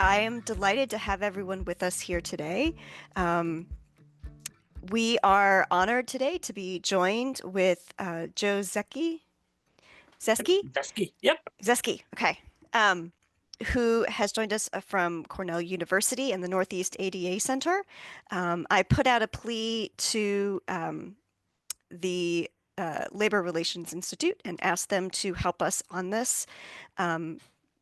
I am delighted to have everyone with us here today. Um, we are honored today to be joined with Joe Zesski. Zesky? Zesski. Yep. Zesky, okay. Um, who has joined us from Cornell University and the Northeast ADA Center. I put out a plea to the Labor Relations Institute and asked them to help us on this. Um,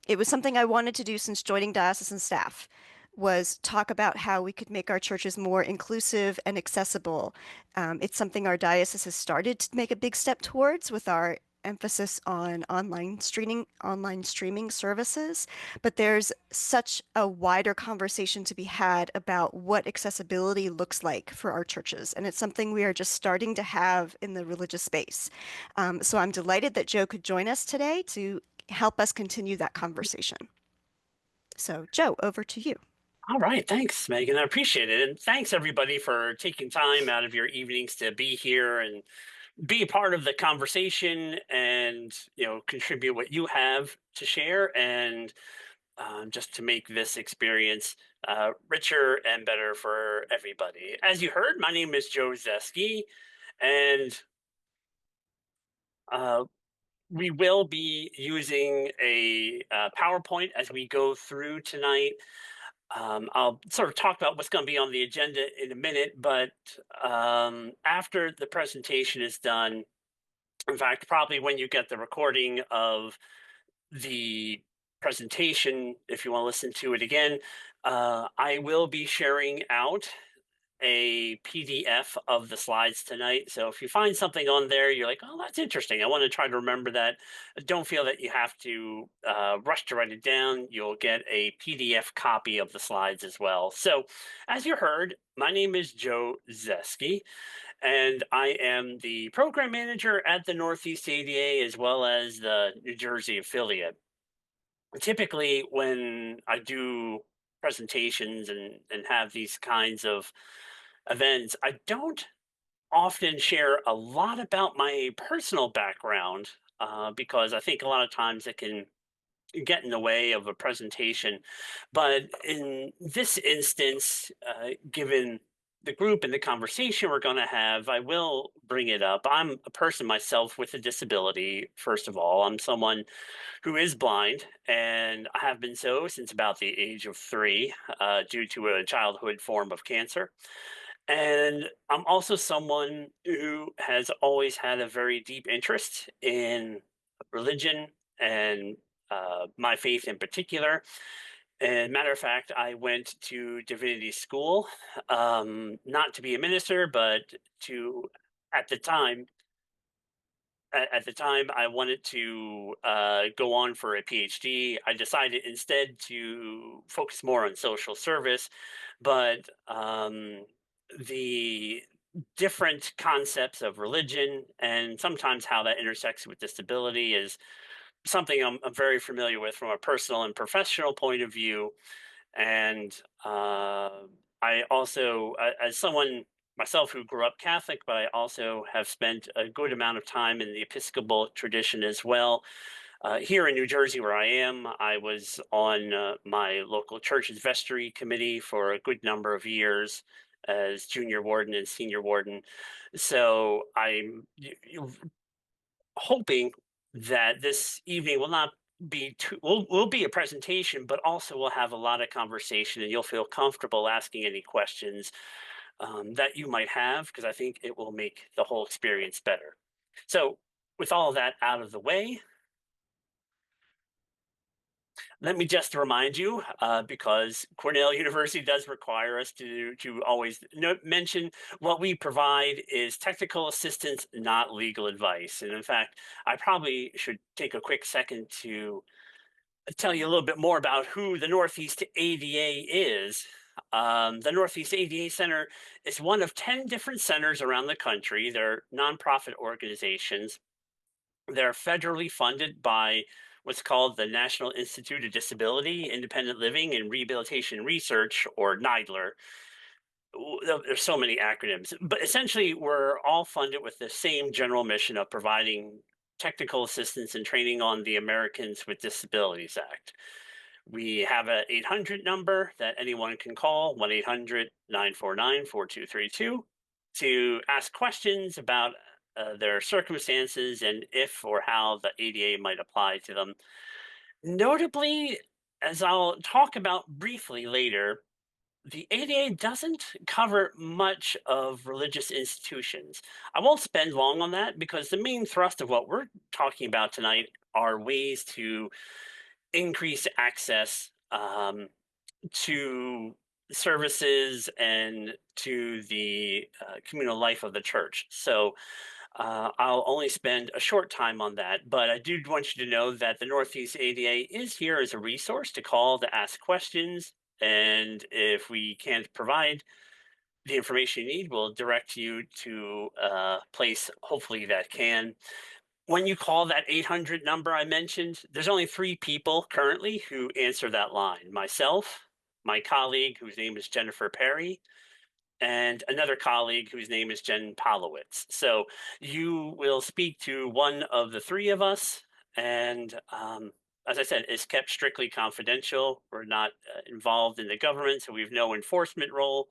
it was something I wanted to do since joining diocesan staff, was talk about how we could make our churches more inclusive and accessible. It's something our diocese has started to make a big step towards with our emphasis on online streaming services, but there's such a wider conversation to be had about what accessibility looks like for our churches, and it's something we are just starting to have in the religious space. So I'm delighted that Joe could join us today to help us continue that conversation. So, Joe, over to you. All right. Thanks, Megan. I appreciate it. And thanks everybody for taking time out of your evenings to be here and be a part of the conversation and, contribute what you have to share and just to make this experience richer and better for everybody. As you heard, my name is Joe Zesski, and uh, we will be using a PowerPoint as we go through tonight. I'll sort of talk about what's going to be on the agenda in a minute, but after the presentation is done, in fact, probably when you get the recording of the presentation, if you want to listen to it again, I will be sharing out a PDF of the slides tonight. So if you find something on there, you're like, oh, that's interesting. I want to try to remember that. Don't feel that you have to rush to write it down. You'll get a PDF copy of the slides as well. So as you heard, my name is Joe Zesski, and I am the program manager at the Northeast ADA as well as the New Jersey affiliate. Typically, when I do presentations and have these kinds of events, I don't often share a lot about my personal background because I think a lot of times it can get in the way of a presentation. But in this instance, given the group and the conversation we're going to have, I will bring it up. I'm a person myself with a disability, first of all. I'm someone who is blind, and I have been so since about the age of 3 due to a childhood form of cancer. And I'm also someone who has always had a very deep interest in religion and my faith in particular. And matter of fact, I went to divinity school, not to be a minister, but to, at the time, at the time, I wanted to go on for a PhD. I decided instead to focus more on social service, but the different concepts of religion and sometimes how that intersects with disability is something I'm very familiar with from a personal and professional point of view. And I also, as someone myself who grew up Catholic, but I also have spent a good amount of time in the Episcopal tradition as well. Here in New Jersey, where I am, I was on my local church's vestry committee for a good number of years as junior warden and senior warden. So I'm hoping that this evening will not be too will be a presentation, but also we'll have a lot of conversation and you'll feel comfortable asking any questions that you might have, because I think it will make the whole experience better. So with all of that out of the way, let me just remind you, because Cornell University does require us to always mention what we provide is technical assistance, not legal advice. And in fact, I probably should take a quick second to tell you a little bit more about who the Northeast ADA is. The Northeast ADA Center is one of 10 different centers around the country. They're nonprofit organizations. They're federally funded by what's called the National Institute of Disability, Independent Living, and Rehabilitation Research, or NIDLR. There's so many acronyms, but essentially we're all funded with the same general mission of providing technical assistance and training on the Americans with Disabilities Act. We have a 800 number that anyone can call, 1-800-949-4232, to ask questions about their circumstances and if or how the ADA might apply to them. Notably, as I'll talk about briefly later, the ADA doesn't cover much of religious institutions. I won't spend long on that because the main thrust of what we're talking about tonight are ways to increase access to services and to the communal life of the church. So I'll only spend a short time on that, but I do want you to know that the Northeast ADA is here as a resource to call to ask questions. And if we can't provide the information you need, we'll direct you to a place, hopefully, that can. When you call that 800 number I mentioned, there's only 3 people currently who answer that line: myself, my colleague, whose name is Jennifer Perry, and another colleague whose name is Jen Polowitz. So you will speak to one of the 3 of us, and as I said, it's kept strictly confidential. We're not involved in the government, so we have no enforcement role.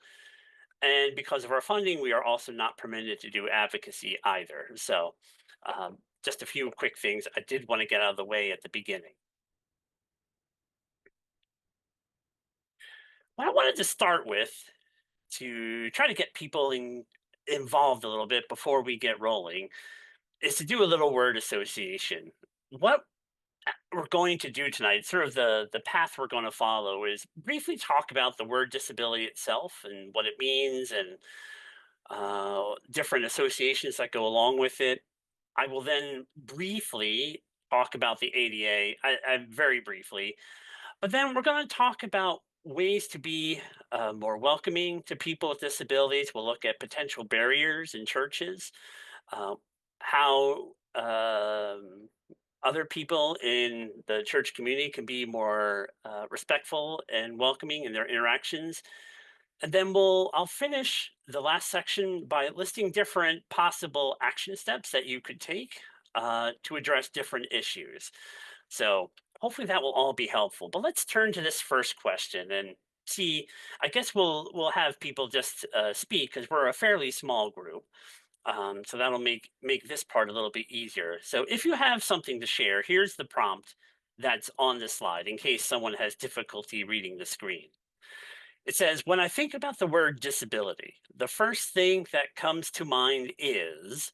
And because of our funding, we are also not permitted to do advocacy either. So just a few quick things I did want to get out of the way at the beginning. What I wanted to start with, to try to get people involved a little bit before we get rolling, is to do a little word association. What we're going to do tonight, sort of the path we're going to follow, is briefly talk about the word disability itself and what it means, and different associations that go along with it. I will then briefly talk about the ADA, very briefly, but then we're going to talk about ways to be more welcoming to people with disabilities. We'll look at potential barriers in churches, uh, how other people in the church community can be more respectful and welcoming in their interactions. And then I'll finish the last section by listing different possible action steps that you could take to address different issues. So hopefully that will all be helpful. But let's turn to this first question and see. I guess we'll have people just speak because we're a fairly small group. So that'll make this part a little bit easier. So if you have something to share, here's the prompt that's on the slide in case someone has difficulty reading the screen. It says, when I think about the word disability, the first thing that comes to mind is,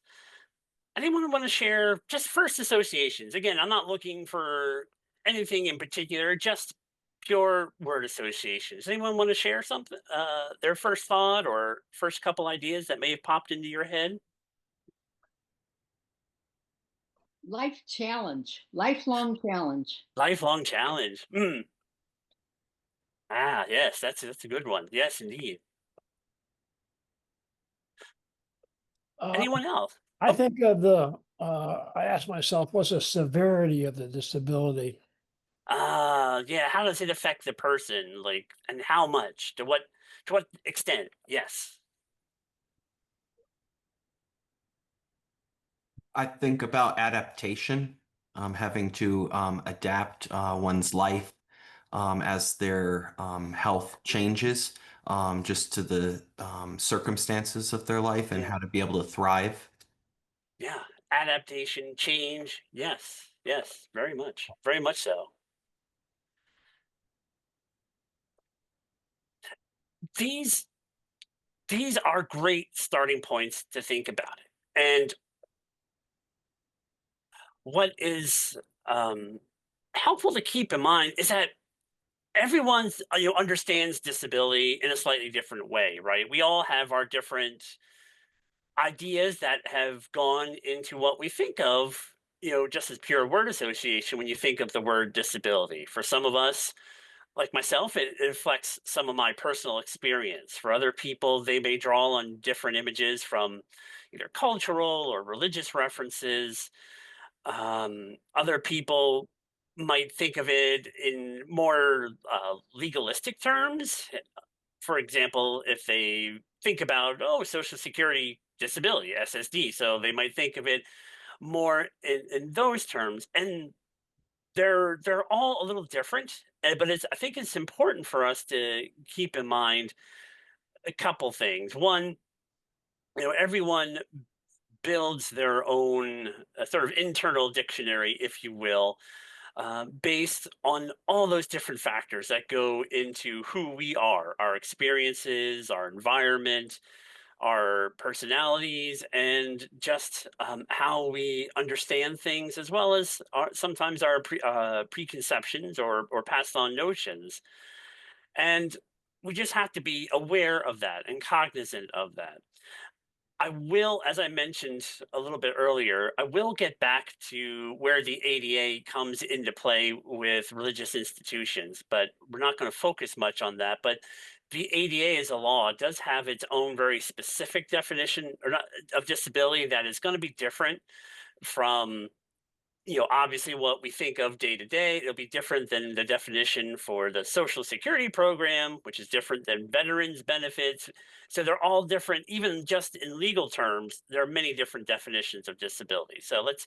anyone want to share just first associations? Again, I'm not looking for anything in particular, just pure word associations. Anyone want to share something, their first thought or first couple ideas that may have popped into your head? Life challenge, lifelong challenge. Lifelong challenge. Ah, yes, that's a good one. Yes, indeed. Uh, Anyone else? I Oh, think of I ask myself, what's the severity of the disability? yeah. How does it affect the person? Like, and how much? To what extent? Yes. I think about adaptation, having to adapt one's life as their health changes, just to the circumstances of their life and Yeah. how to be able to thrive. Yeah. Adaptation, change. Yes. Yes. Very much. Very much so. These these are great starting points to think about it. And what is helpful to keep in mind is that everyone's understands disability in a slightly different way, right? We all have our different ideas that have gone into what we think of, just as pure word association when you think of the word disability. For some of us, like myself, it reflects some of my personal experience. For other people, they may draw on different images from either cultural or religious references. Other people might think of it in more legalistic terms. For example, if they think about, oh, Social Security disability, SSD, so they might think of it more in those terms. And they're all a little different but I think it's important for us to keep in mind a couple things. One, everyone builds their own sort of internal dictionary, if you will, based on all those different factors that go into who we are, our experiences, our environment, our personalities, and just how we understand things, as well as sometimes our preconceptions or passed on notions. And we just have to be aware of that and cognizant of that. I will, as I mentioned a little bit earlier, I will get back to where the ADA comes into play with religious institutions, but we're not going to focus much on that. But the ADA as a law does have its own very specific definition or not, of disability that is going to be different from, obviously what we think of day to day. It'll be different than the definition for the Social Security program, which is different than veterans benefits. So they're all different. Even just in legal terms, there are many different definitions of disability. So let's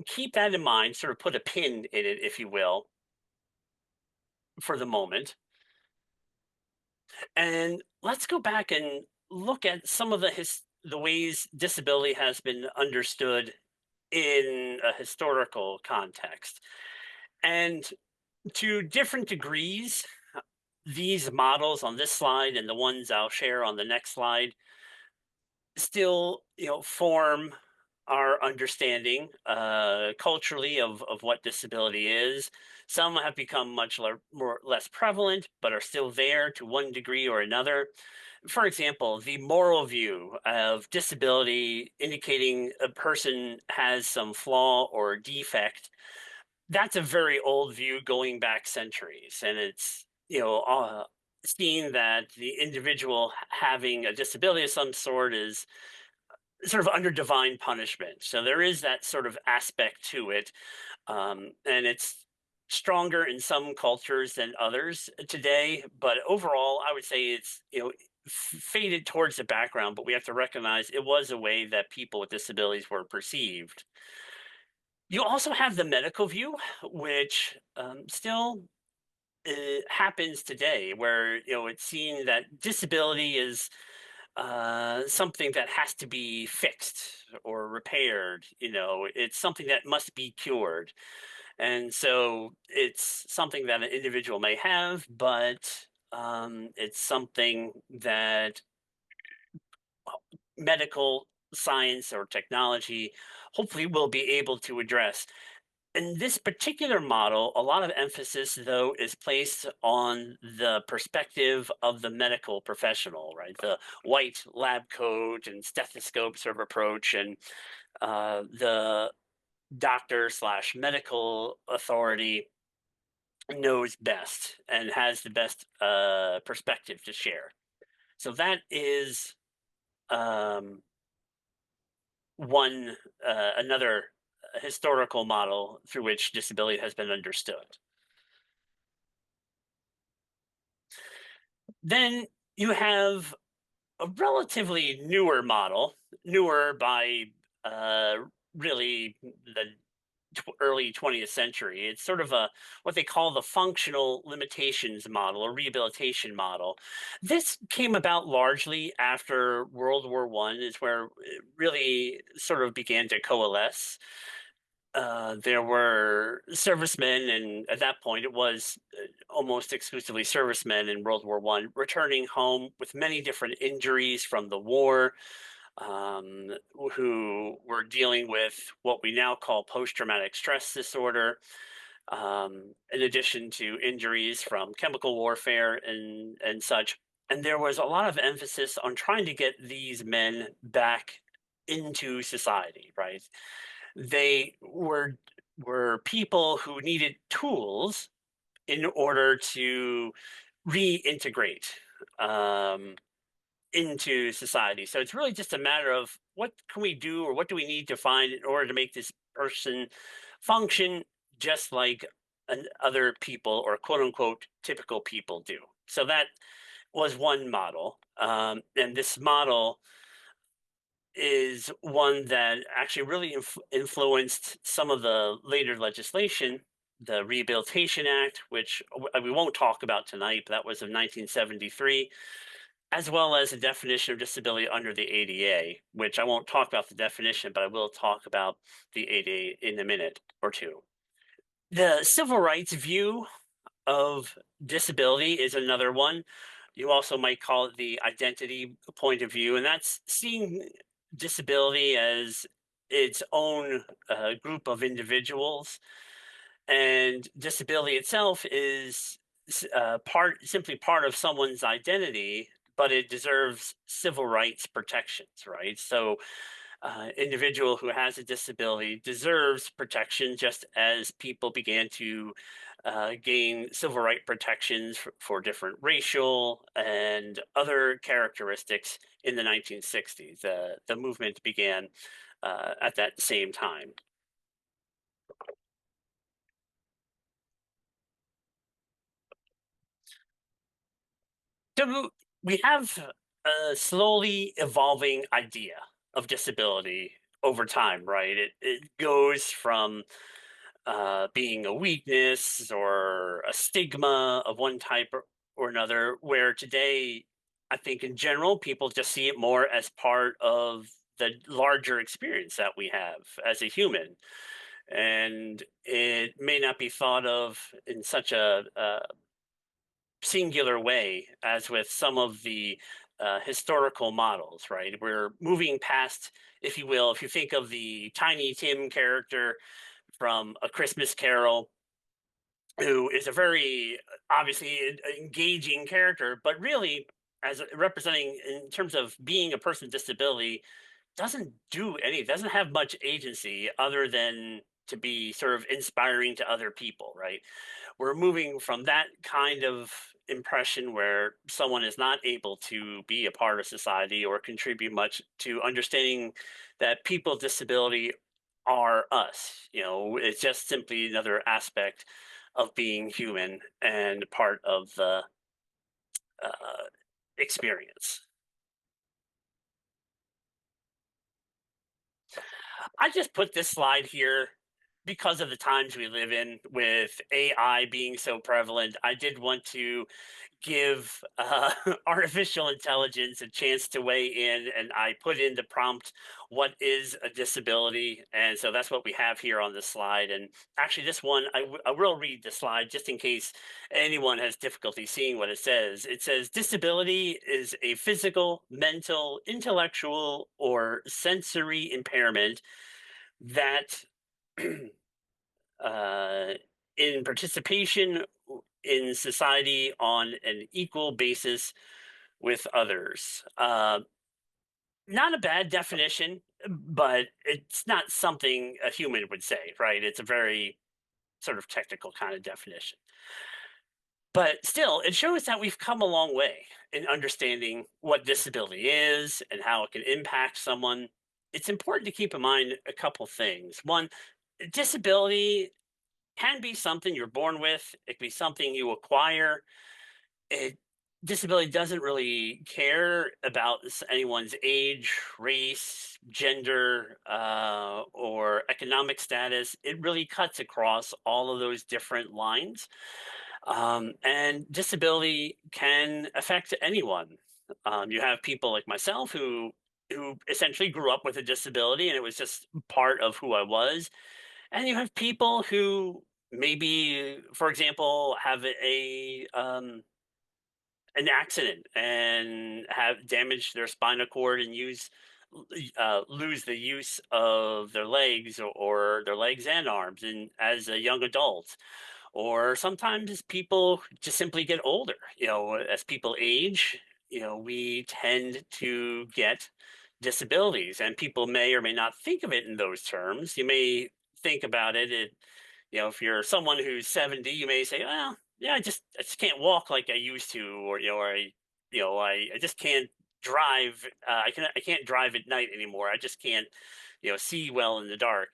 keep that in mind, sort of put a pin in it, if you will, for the moment. And let's go back and look at some of the ways disability has been understood in a historical context. And to different degrees, these models on this slide and the ones I'll share on the next slide still, form our understanding culturally of what disability is. Some have become much less prevalent, but are still there to one degree or another. For example, the moral view of disability indicating a person has some flaw or defect, that's a very old view going back centuries. And it's, seen that the individual having a disability of some sort is sort of under divine punishment. So there is that sort of aspect to it. And it's stronger in some cultures than others today. But overall, I would say it's, faded towards the background, but we have to recognize it was a way that people with disabilities were perceived. You also have the medical view, which still happens today, where it's seen that disability is something that has to be fixed or repaired. It's something that must be cured, and so it's something that an individual may have, but it's something that medical science or technology hopefully will be able to address. In this particular model, a lot of emphasis, though, is placed on the perspective of the medical professional, right? The white lab coat and stethoscope sort of approach, and the doctor slash medical authority knows best and has the best perspective to share. So that is another historical model through which disability has been understood. Then you have a relatively newer model, newer by really the early 20th century. It's sort of what they call the functional limitations model or rehabilitation model. This came about largely after World War I, is where it really sort of began to coalesce. There were servicemen, and at that point, it was almost exclusively servicemen in World War I, returning home with many different injuries from the war, who were dealing with what we now call post-traumatic stress disorder, in addition to injuries from chemical warfare and such. And there was a lot of emphasis on trying to get these men back into society, right? They were people who needed tools in order to reintegrate into society. So it's really just a matter of what can we do, or what do we need to find in order to make this person function just like other people, or quote unquote typical people do. So that was one model. And this model is one that actually really influenced some of the later legislation the Rehabilitation Act, which we won't talk about tonight, but that was of 1973, as well as a definition of disability under the ADA, which I won't talk about the definition, but I will talk about the ADA in a minute or two. The civil rights view of disability is another one. You also might call it the identity point of view, and that's seeing disability as its own group of individuals. And disability itself is simply part of someone's identity, but it deserves civil rights protections, right? So individual who has a disability deserves protection, just as people began to gain civil right protections for different racial and other characteristics in the 1960s. The movement began at that same time. So we have a slowly evolving idea of disability over time, right? It goes from being a weakness or a stigma of one type or another, where today, I think in general, people just see it more as part of the larger experience that we have as a human. And it may not be thought of in such a singular way as with some of the historical models, right? We're moving past, if you will, if you think of the Tiny Tim character from A Christmas Carol, who is a very obviously engaging character, but really, as representing in terms of being a person with disability, doesn't do any, doesn't have much agency other than to be sort of inspiring to other people, right? We're moving from that kind of impression where someone is not able to be a part of society or contribute much to understanding that people with disability are us. You know, it's just simply another aspect of being human and part of the experience. I just put this slide here because of the times we live in with AI being so prevalent. I did want to give artificial intelligence a chance to weigh in, and I put in the prompt, what is a disability? And so that's what we have here on the slide. And actually this one, I will read the slide just in case anyone has difficulty seeing what it says. It says disability is a physical, mental, intellectual, or sensory impairment that in participation in society on an equal basis with others. Not a bad definition, but it's not something a human would say, right? It's a very sort of technical kind of definition. But still, it shows that we've come a long way in understanding what disability is and how it can impact someone. It's important to keep in mind a couple things. One, disability can be something you're born with, it can be something you acquire. It, disability doesn't really care about anyone's age, race, gender, or economic status. It really cuts across all of those different lines. And disability can affect anyone. You have people like myself who essentially grew up with a disability and it was just part of who I was. And you have people who maybe, for example, have an accident and have damaged their spinal cord and lose the use of their legs or their legs and arms and as a young adult. Or sometimes people just simply get older. You know, as people age, you know, we tend to get disabilities, and people may or may not think of it in those terms. You may think about it, you know, if you're someone who's 70, you may say, well, yeah, I just can't walk like I used to, or I just can't drive. I can't drive at night anymore. I just can't, see well in the dark.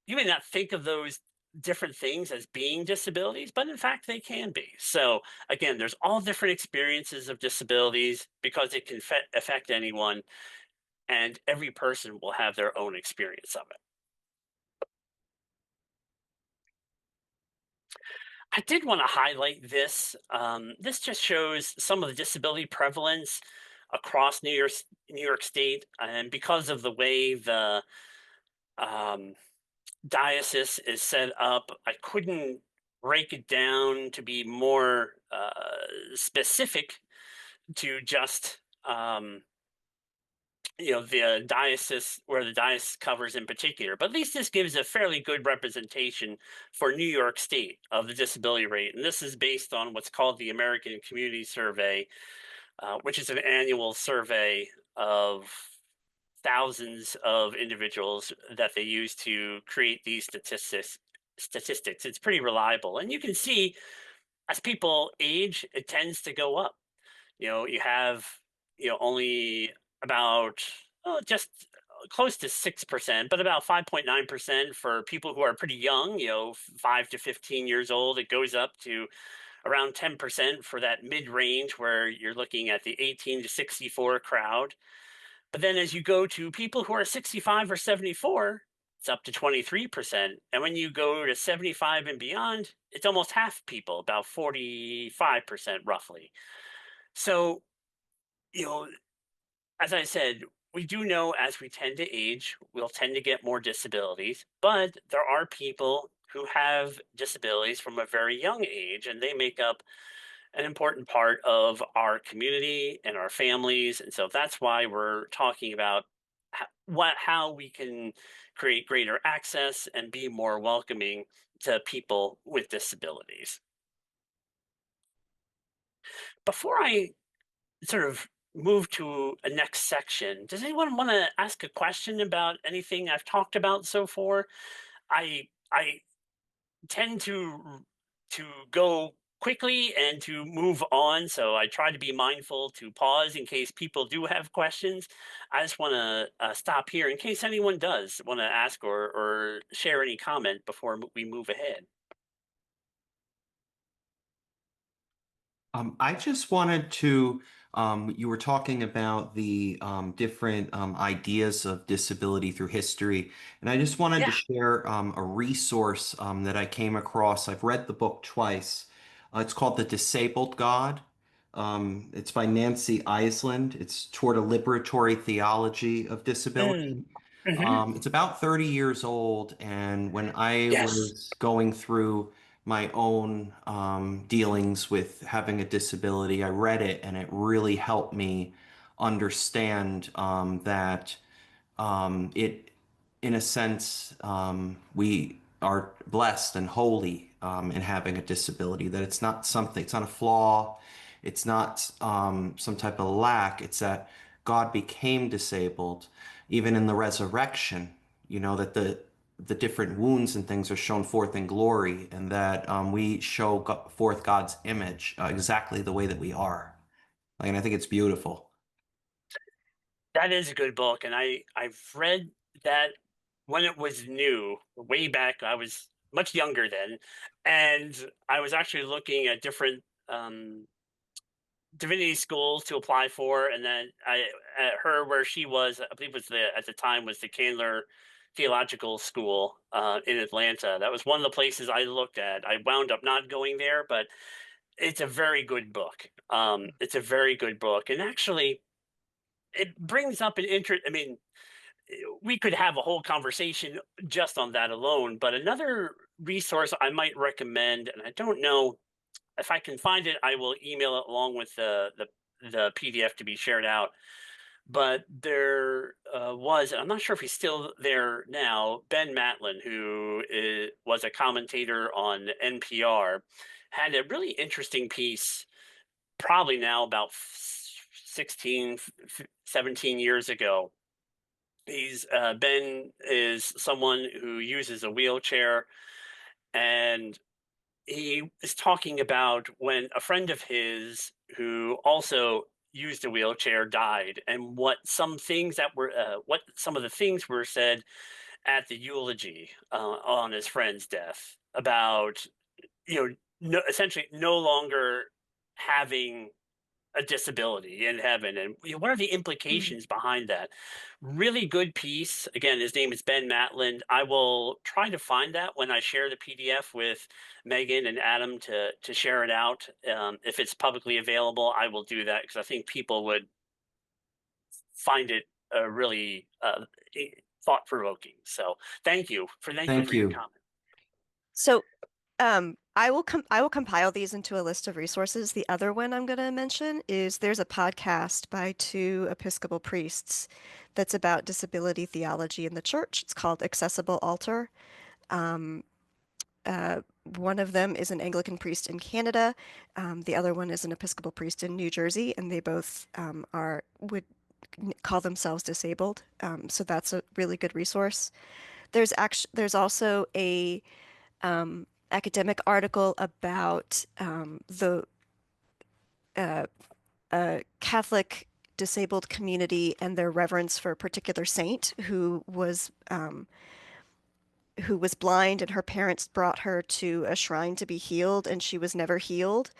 You may not think of those different things as being disabilities, but in fact they can be. So again, there's all different experiences of disabilities because it can affect anyone, and every person will have their own experience of it. I did want to highlight this. This just shows some of the disability prevalence across New York State, and because of the way the um, diocese is set up, I couldn't break it down to be more specific to just the diocese, where the diocese covers in particular. But at least this gives a fairly good representation for New York State of the disability rate, and this is based on what's called the American Community Survey, which is an annual survey of thousands of individuals that they use to create these statistics. It's pretty reliable, and you can see as people age, it tends to go up. You have only about just close to 6%, but about 5.9% for people who are pretty young, 5 to 15 years old. It goes up to around 10% for that mid range where you're looking at the 18 to 64 crowd. But then as you go to people who are 65 or 74, it's up to 23%. And when you go to 75 and beyond, it's almost half people, about 45% roughly. So, you know, as I said, we do know as we tend to age, we'll tend to get more disabilities, but there are people who have disabilities from a very young age, and they make up an important part of our community and our families. And so that's why we're talking about how we can create greater access and be more welcoming to people with disabilities. Before I sort of move to a next section, does anyone want to ask a question about anything I've talked about so far? I tend to go quickly and to move on, so I try to be mindful to pause in case people do have questions. I just want to stop here in case anyone does want to ask or share any comment before we move ahead. I just wanted to, you were talking about the different ideas of disability through history, and I just wanted to Yeah. share a resource that I came across. I've read the book twice. It's called The Disabled God. It's by Nancy Iseland. It's toward a liberatory theology of disability. Mm. Hmm. It's about 30 years old, and when I Yes. was going through my own dealings with having a disability, I read it, and it really helped me understand that it, in a sense, we are blessed and holy in having a disability, that it's not something, it's not a flaw, it's not some type of lack, it's that God became disabled, even in the resurrection, that the different wounds and things are shown forth in glory, and that we show forth God's image exactly the way that we are. And I think it's beautiful. That is a good book, and I've read that when it was new, way back. I was much younger then, and I was actually looking at different divinity schools to apply for, and then I at her where she was, I believe was the at the time was the Candler Theological School in Atlanta. That was one of the places I looked at. I wound up not going there, but it's a very good book. It's a very good book, and actually, it brings up an interest. I mean, we could have a whole conversation just on that alone. But another resource I might recommend, and I don't know if I can find it, I will email it along with the PDF to be shared out. But there was, and I'm not sure if he's still there now, Ben Matlin, who was a commentator on NPR, had a really interesting piece, probably now about 16, 17 years ago. Ben is someone who uses a wheelchair, and he is talking about when a friend of his who also used a wheelchair died, and what some of the things were said at the eulogy on his friend's death about essentially no longer having a disability in heaven, and what are the implications behind that? Really good piece. Again, his name is Ben Matland. I will try to find that when I share the PDF with Megan and Adam to share it out. If it's publicly available, I will do that because I think people would find it really thought provoking. So thank you for Thank your you. comment. So I will compile these into a list of resources. The other one I'm going to mention is there's a podcast by two Episcopal priests that's about disability theology in the church. It's called Accessible Altar. One of them is an Anglican priest in Canada. The other one is an Episcopal priest in New Jersey, and they both would call themselves disabled. So that's a really good resource. There's also a academic article about the Catholic disabled community and their reverence for a particular saint who was blind, and her parents brought her to a shrine to be healed, and she was never healed.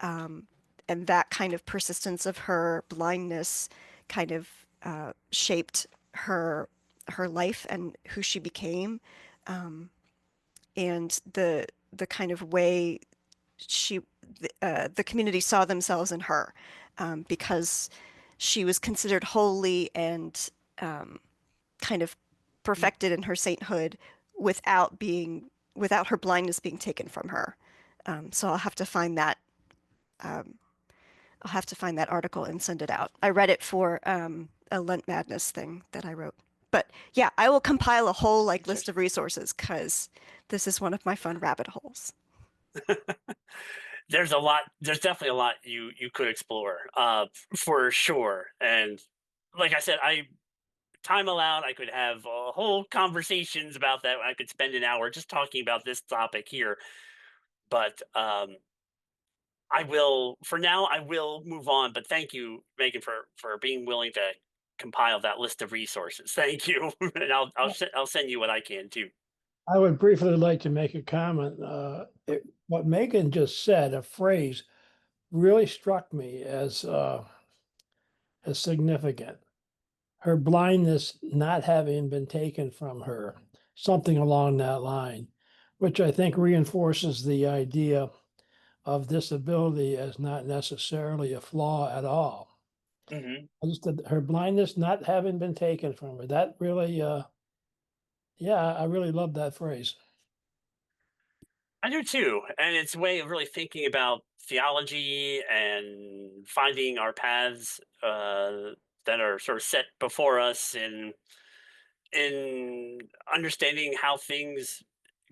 And that kind of persistence of her blindness kind of shaped her life and who she became, and the kind of way she the community saw themselves in her, because she was considered holy and kind of perfected in her sainthood without her blindness being taken from her. So I'll have to find that. I'll have to find that article and send it out. I read it for a Lent Madness thing that I wrote. But yeah, I will compile a whole list of resources because this is one of my fun rabbit holes. There's a lot. There's definitely a lot you could explore, for sure. And like I said, time allowed, I could have whole conversations about that. I could spend an hour just talking about this topic here. But I will, for now, I will move on. But thank you, Megan, for being willing to compile that list of resources. Thank you, and I'll send you what I can too. I would briefly like to make a comment. What Megan just said, a phrase, really struck me as significant. Her blindness not having been taken from her, something along that line, which I think reinforces the idea of disability as not necessarily a flaw at all. Mm-hmm. Just her blindness not having been taken from her. That really, yeah, I really love that phrase. I do too, and it's a way of really thinking about theology and finding our paths that are sort of set before us, and in understanding how things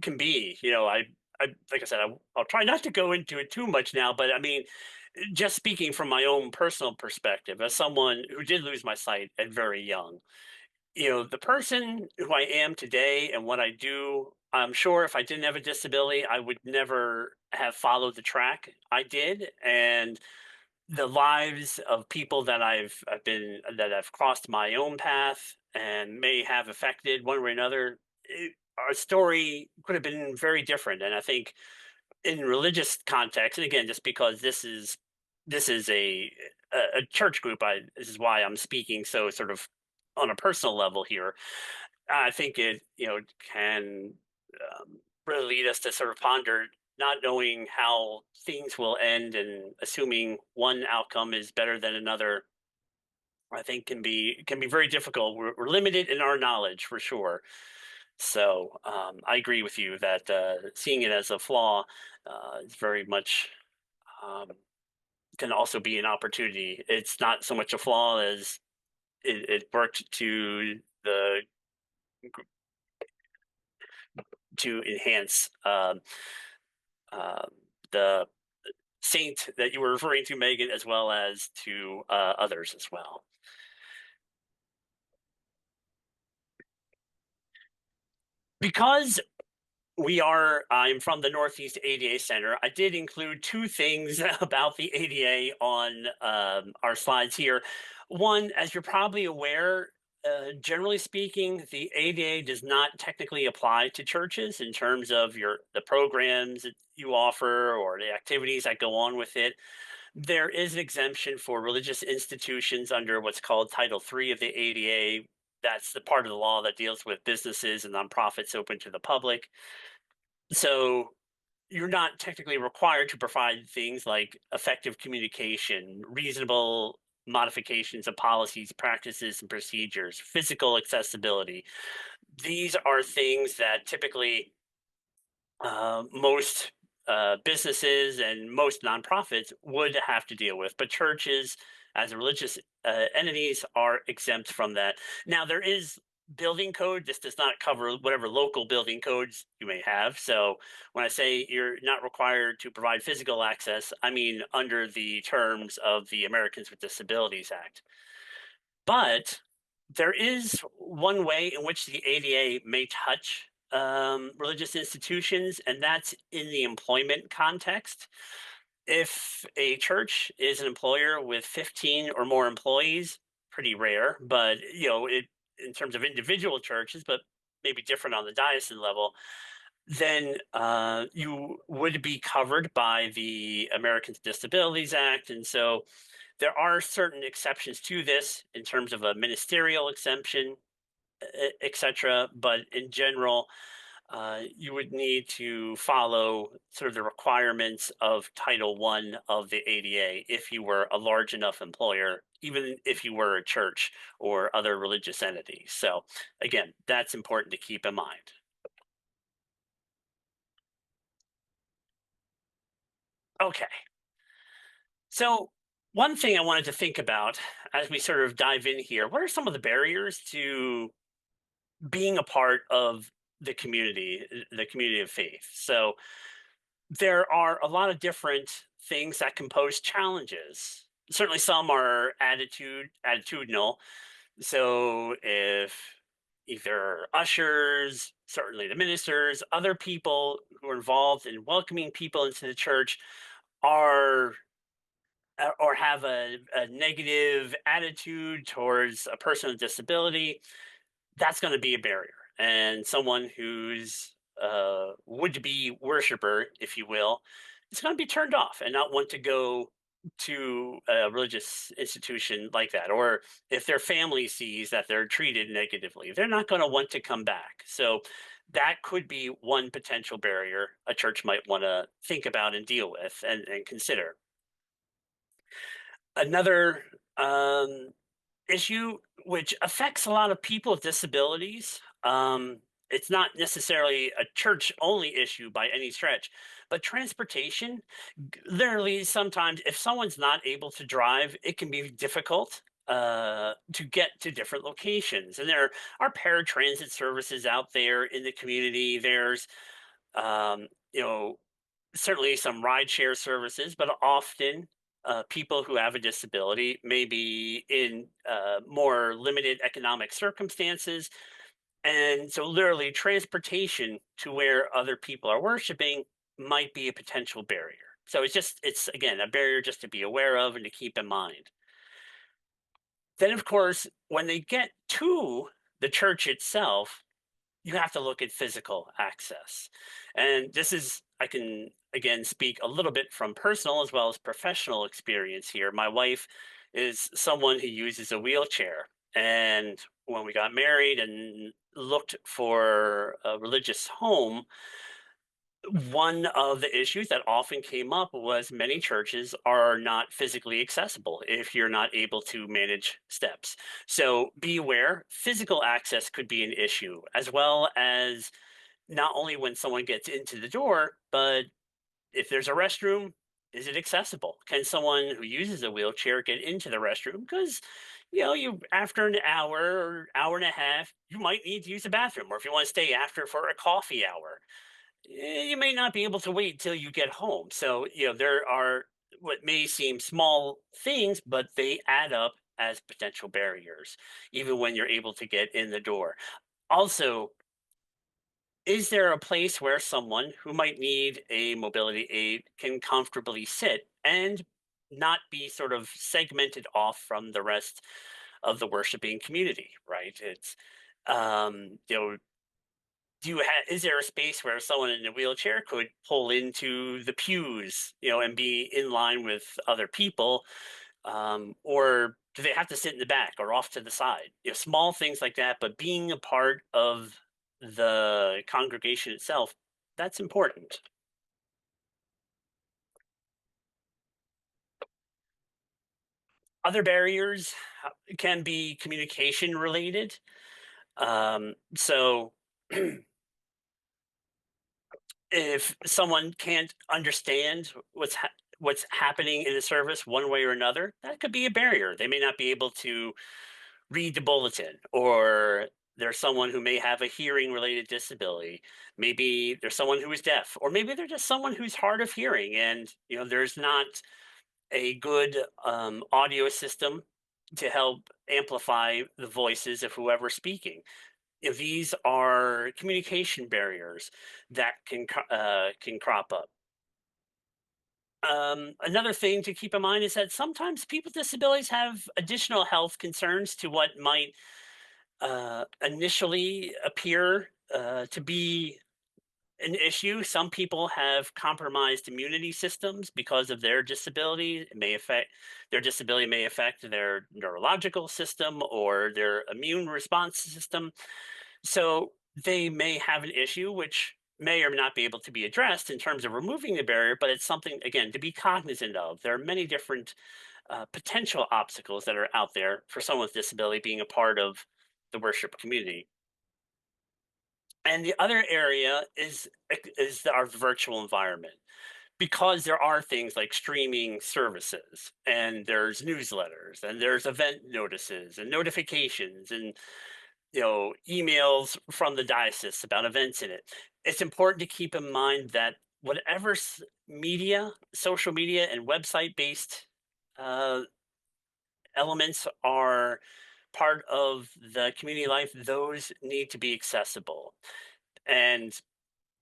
can be. I like I said, I'll try not to go into it too much now, but I mean, just speaking from my own personal perspective, as someone who did lose my sight at very young, the person who I am today and what I do, I'm sure if I didn't have a disability, I would never have followed the track I did. And the lives of people that I've crossed my own path and may have affected one way or another, our story could have been very different. And I think in religious context, and again, just because this is a church group, this is why I'm speaking so sort of on a personal level here. I think it can really lead us to sort of ponder not knowing how things will end and assuming one outcome is better than another. I think can be very difficult. We're limited in our knowledge for sure. So I agree with you that seeing it as a flaw is very much can also be an opportunity. It's not so much a flaw as it worked to enhance the saint that you were referring to, Megan, as well as to others as well. Because I'm from the Northeast ADA Center, I did include two things about the ADA on our slides here. One, as you're probably aware, generally speaking, the ADA does not technically apply to churches in terms of the programs that you offer or the activities that go on with it. There is an exemption for religious institutions under what's called Title III of the ADA. That's the part of the law that deals with businesses and nonprofits open to the public. So you're not technically required to provide things like effective communication, reasonable modifications of policies, practices, and procedures, physical accessibility. These are things that typically most businesses and most nonprofits would have to deal with, but churches, as religious entities, are exempt from that. Now, there is building code. This does not cover whatever local building codes you may have. So, when I say you're not required to provide physical access, I mean under the terms of the Americans with Disabilities Act. But there is one way in which the ADA may touch religious institutions, and that's in the employment context. If a church is an employer with 15 or more employees, pretty rare, but it in terms of individual churches, but maybe different on the diocesan level, then you would be covered by the Americans with Disabilities Act. And so there are certain exceptions to this in terms of a ministerial exemption, etc. But in general, you would need to follow sort of the requirements of Title I of the ADA if you were a large enough employer, even if you were a church or other religious entity. So again, that's important to keep in mind. Okay. So one thing I wanted to think about as we sort of dive in here, what are some of the barriers to being a part of the community of faith? So there are a lot of different things that can pose challenges. Certainly some are attitudinal. So if either ushers, certainly the ministers, other people who are involved in welcoming people into the church are or have a negative attitude towards a person with disability, that's going to be a barrier. And someone who's would-be worshiper, if you will, is going to be turned off and not want to go to a religious institution like that. Or if their family sees that they're treated negatively, they're not going to want to come back. So that could be one potential barrier a church might want to think about and deal with and consider. Another issue which affects a lot of people with disabilities. It's not necessarily a church only issue by any stretch, but transportation. Literally, sometimes if someone's not able to drive, it can be difficult to get to different locations. And there are paratransit services out there in the community. There's, um, you know, certainly some rideshare services, but often people who have a disability may be in more limited economic circumstances. And so, literally, transportation to where other people are worshiping might be a potential barrier. So, it's again, a barrier just to be aware of and to keep in mind. Then, of course, when they get to the church itself, you have to look at physical access. And this is, I can again speak a little bit from personal as well as professional experience here. My wife is someone who uses a wheelchair. And when we got married and looked for a religious home, one of the issues that often came up was many churches are not physically accessible if you're not able to manage steps. So be aware, physical access could be an issue, as well as not only when someone gets into the door, but if there's a restroom, is it accessible? Can someone who uses a wheelchair get into the restroom? Because you after an hour or hour and a half, you might need to use the bathroom, or if you want to stay after for a coffee hour, you may not be able to wait till you get home. So, there are what may seem small things, but they add up as potential barriers, even when you're able to get in the door. Also, is there a place where someone who might need a mobility aid can comfortably sit and not be sort of segmented off from the rest of the worshiping community, right? It's, you know, is there a space where someone in a wheelchair could pull into the pews, and be in line with other people, or do they have to sit in the back or off to the side? Small things like that, but being a part of the congregation itself, that's important. Other barriers can be communication related. So if someone can't understand what's happening in the service one way or another, that could be a barrier. They may not be able to read the bulletin, or there's someone who may have a hearing related disability. Maybe there's someone who is deaf, or maybe they're just someone who's hard of hearing, and there's not a good audio system to help amplify the voices of whoever's speaking. These are communication barriers that can crop up. Another thing to keep in mind is that sometimes people with disabilities have additional health concerns to what might initially appear to be an issue. Some people have compromised immunity systems because of their disability. Their disability may affect their neurological system or their immune response system. So they may have an issue which may or may not be able to be addressed in terms of removing the barrier, but it's something, again, to be cognizant of. There are many different potential obstacles that are out there for someone with disability being a part of the worship community. And the other area is our virtual environment, because there are things like streaming services, and there's newsletters, and there's event notices and notifications, and emails from the diocese about events in it. It's important to keep in mind that whatever media, social media, and website based uh, elements are part of the community life, those need to be accessible. And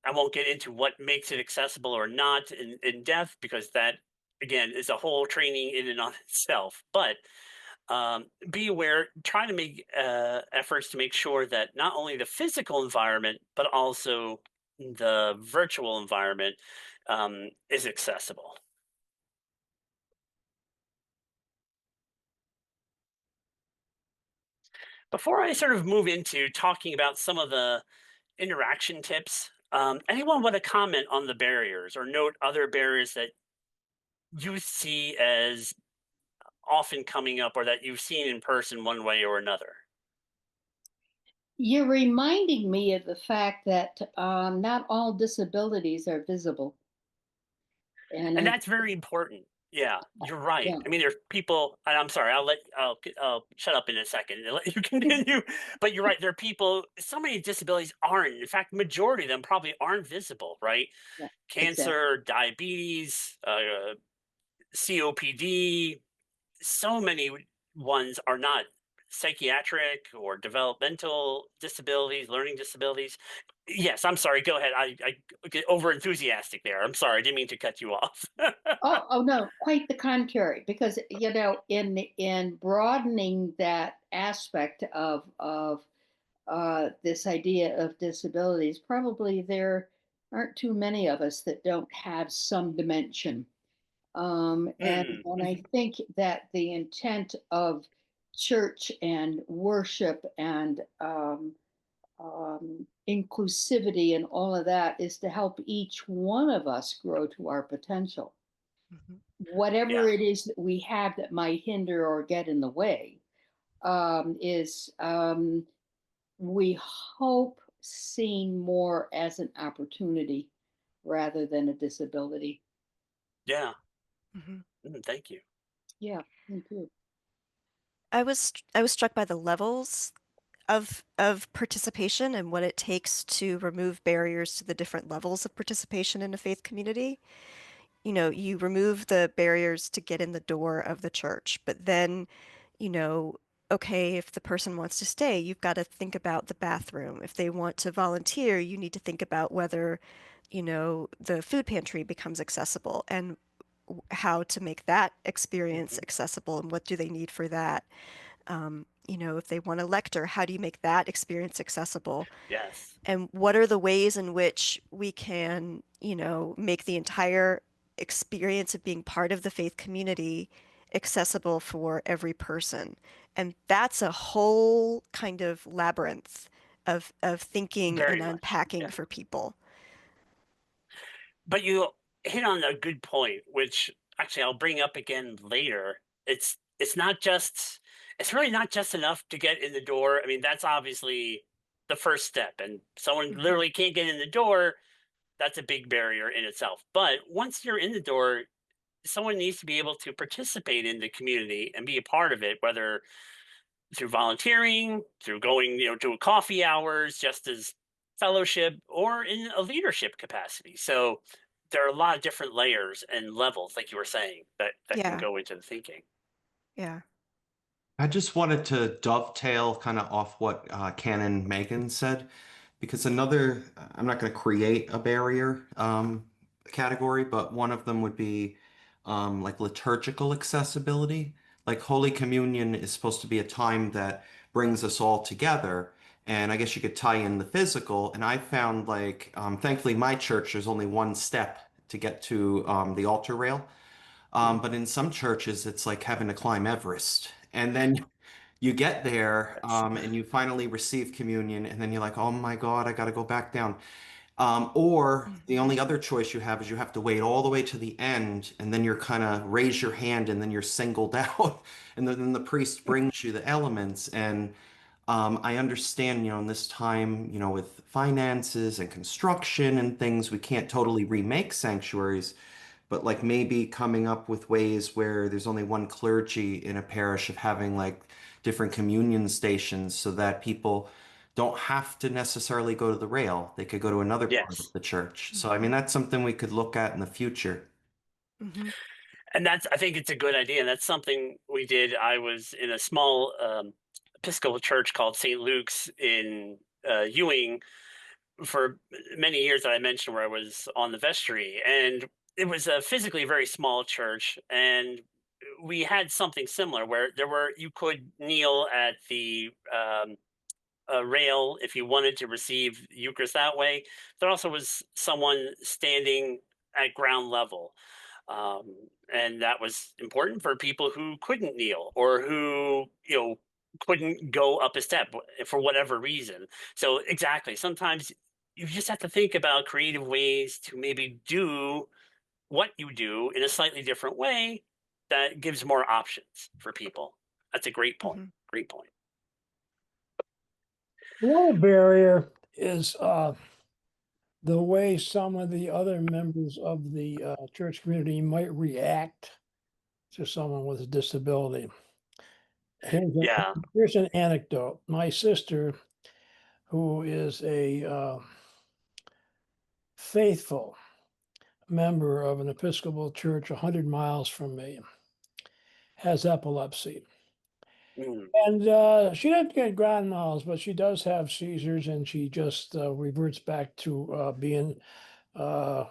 I won't get into what makes it accessible or not in depth, because that, again, is a whole training in and on itself. But be aware, try to make efforts to make sure that not only the physical environment, but also the virtual environment is accessible. Before I sort of move into talking about some of the interaction tips, anyone want to comment on the barriers or note other barriers that you see as often coming up, or that you've seen in person one way or another? You're reminding me of the fact that not all disabilities are visible. And And I, that's very important. Yeah, you're right. yeah, I mean, there's people, and I'm sorry, I'll shut up in a second and let you continue. But you're right. There are people, so many disabilities aren't. In fact, majority of them probably aren't visible, right? yeah, exactly. Cancer, diabetes, COPD, so many ones are not. Psychiatric or developmental disabilities, learning disabilities. Yes, I'm sorry. Go ahead. I get over enthusiastic there. I'm sorry. I didn't mean to cut you off. Oh no, quite the contrary. Because in broadening that aspect of this idea of disabilities, probably there aren't too many of us that don't have some dimension. Mm, And I mhm. think that the intent of church and worship and inclusivity and all of that is to help each one of us grow to our potential. Mhm. Whatever Yeah, it is that we have that might hinder or get in the way is, we hope, seen more as an opportunity rather than a disability. yeah. Mhm. Thank you. Yeah, me too. I was struck by the levels of participation and what it takes to remove barriers to the different levels of participation in a faith community. You remove the barriers to get in the door of the church, but then, you know, okay, if the person wants to stay, you've got to think about the bathroom. If they want to volunteer, you need to think about whether, the food pantry becomes accessible and how to make that experience Mhm. accessible and what do they need for that. if they want a lector, how do you make that experience accessible? Yes. And what are the ways in which we can, make the entire experience of being part of the faith community accessible for every person? And that's a whole kind of labyrinth of thinking and Very much. unpacking Yeah. for people. But you hit on a good point, which actually I'll bring up again later. It's not just it's really not just enough to get in the door. I mean, that's obviously the first step. And someone Mhm. literally can't get in the door, that's a big barrier in itself. But once you're in the door, someone needs to be able to participate in the community and be a part of it, whether through volunteering, through going, to coffee hours, just as fellowship, or in a leadership capacity. So there are a lot of different layers and levels, like you were saying, that can Yeah, go into the thinking. yeah. I just wanted to dovetail kind of off what Canon Megan said, because I'm not going to create a barrier category, but one of them would be like liturgical accessibility. Like Holy Communion is supposed to be a time that brings us all together. And I guess you could tie in the physical. And I found like, thankfully, my church, there's only one step to get to the altar rail. Mm, But in some churches, it's like having to climb Everest. And then you get there yes. and you finally receive communion, and then you're like, oh my God, I got to go back down. Or the Mhm. only other choice you have is you have to wait all the way to the end, and then you're kind of raise your hand, and then you're singled out, and then the priest brings you the elements. And I understand, in this time, with finances and construction and things, we can't totally remake sanctuaries, but like maybe coming up with ways where there's only one clergy in a parish of having like different communion stations so that people don't have to necessarily go to the rail. They could go to another part of Yes. the church. So, I mean, Mhm. that's something we could look at in the future. Mhm. And I think it's a good idea. And that's something we did. I was in a small Episcopal church called St. Luke's in Ewing for many years that I mentioned, where I was on the vestry, and it was a physically very small church, and we had something similar where you could kneel at the rail if you wanted to receive Eucharist that way. There also was someone standing at ground level, um, and that was important for people who couldn't kneel or who couldn't go up a step for whatever reason. So exactly, sometimes you just have to think about creative ways to maybe do what you do in a slightly different way that gives more options for people. That's a great point. Mhm. Great point. The other barrier is the way some of the other members of the church community might react to someone with a disability. Yeah. Here's an anecdote. My sister, who is a faithful member of an Episcopal church 100 miles from me, has epilepsy. Mm, And she doesn't get grand mal, but she does have seizures, and she just reverts back to being uh,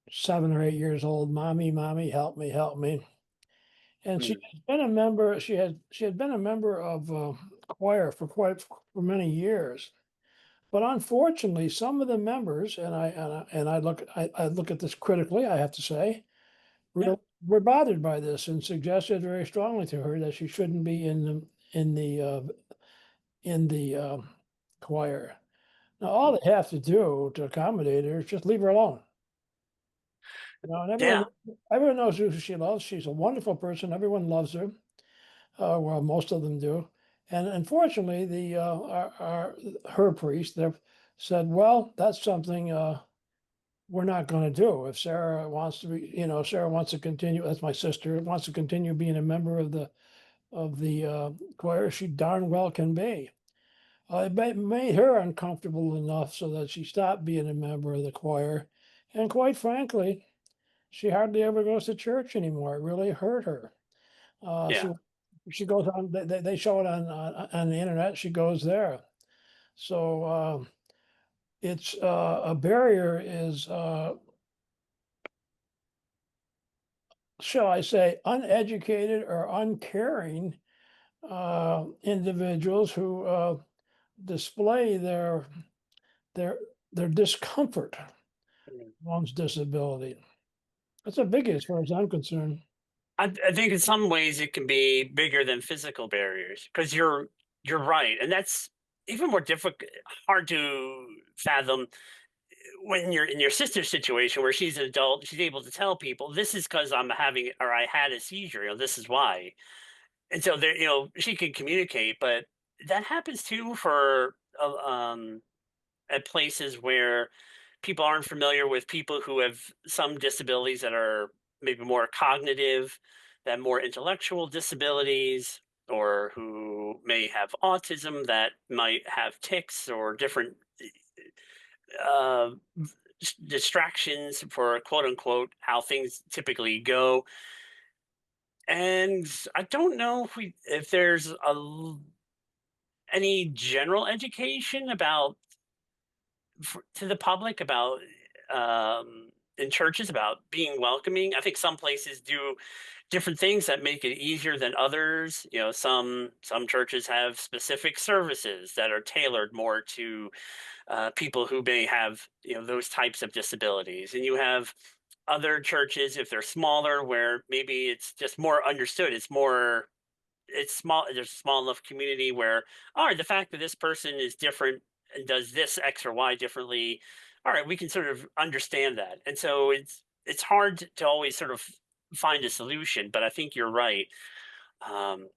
7 or 8 years old. Mommy, mommy, help me, help me. And she mm, had been a member. She had been a member of choir for many years. But unfortunately, some of the members, and I look at this critically, I have to say, yeah. real were bothered by this and suggested very strongly to her that she shouldn't be in the in the choir. Now, all Mm, they have to do to accommodate her is just leave her alone. And yeah. everyone knows who she loves. She's a wonderful person. Everyone loves her. Well, most of them do. And unfortunately, her priest there said, "Well, that's something we're not going to do. If Sarah wants to be, Sarah wants to continue. That's my sister. Wants to continue being a member of the choir. She darn well can be." It made her uncomfortable enough so that she stopped being a member of the choir. And quite frankly, she hardly ever goes to church anymore. It really hurt her. Uh, Yeah. she she goes on. They show it on the internet. She goes there. So it's a barrier is, shall I say, uneducated or uncaring individuals who display their their discomfort one's disability. That's a biggie as far as I'm concerned. I think in some ways it can be bigger than physical barriers because you're right, and that's even more difficult, hard to fathom when you're in your sister's situation where she's an adult. She's able to tell people this is because I'm having or I had a seizure. This is why, and so there, she can communicate, but that happens too for at places where people aren't familiar with people who have some disabilities that are maybe more cognitive, that more intellectual disabilities, or who may have autism that might have tics or different uh, distractions for quote unquote how things typically go. And I don't know if there's any general education about to the public about in churches about being welcoming. I think some places do different things that make it easier than others. Some churches have specific services that are tailored more to people who may have those types of disabilities, and you have other churches if they're smaller where maybe it's just more understood. It's small. There's a small enough community where, all right, the fact that this person is different and does this X or Y differently, all right, we can sort of understand that. And so it's hard to always sort of find a solution. But I think you're right um,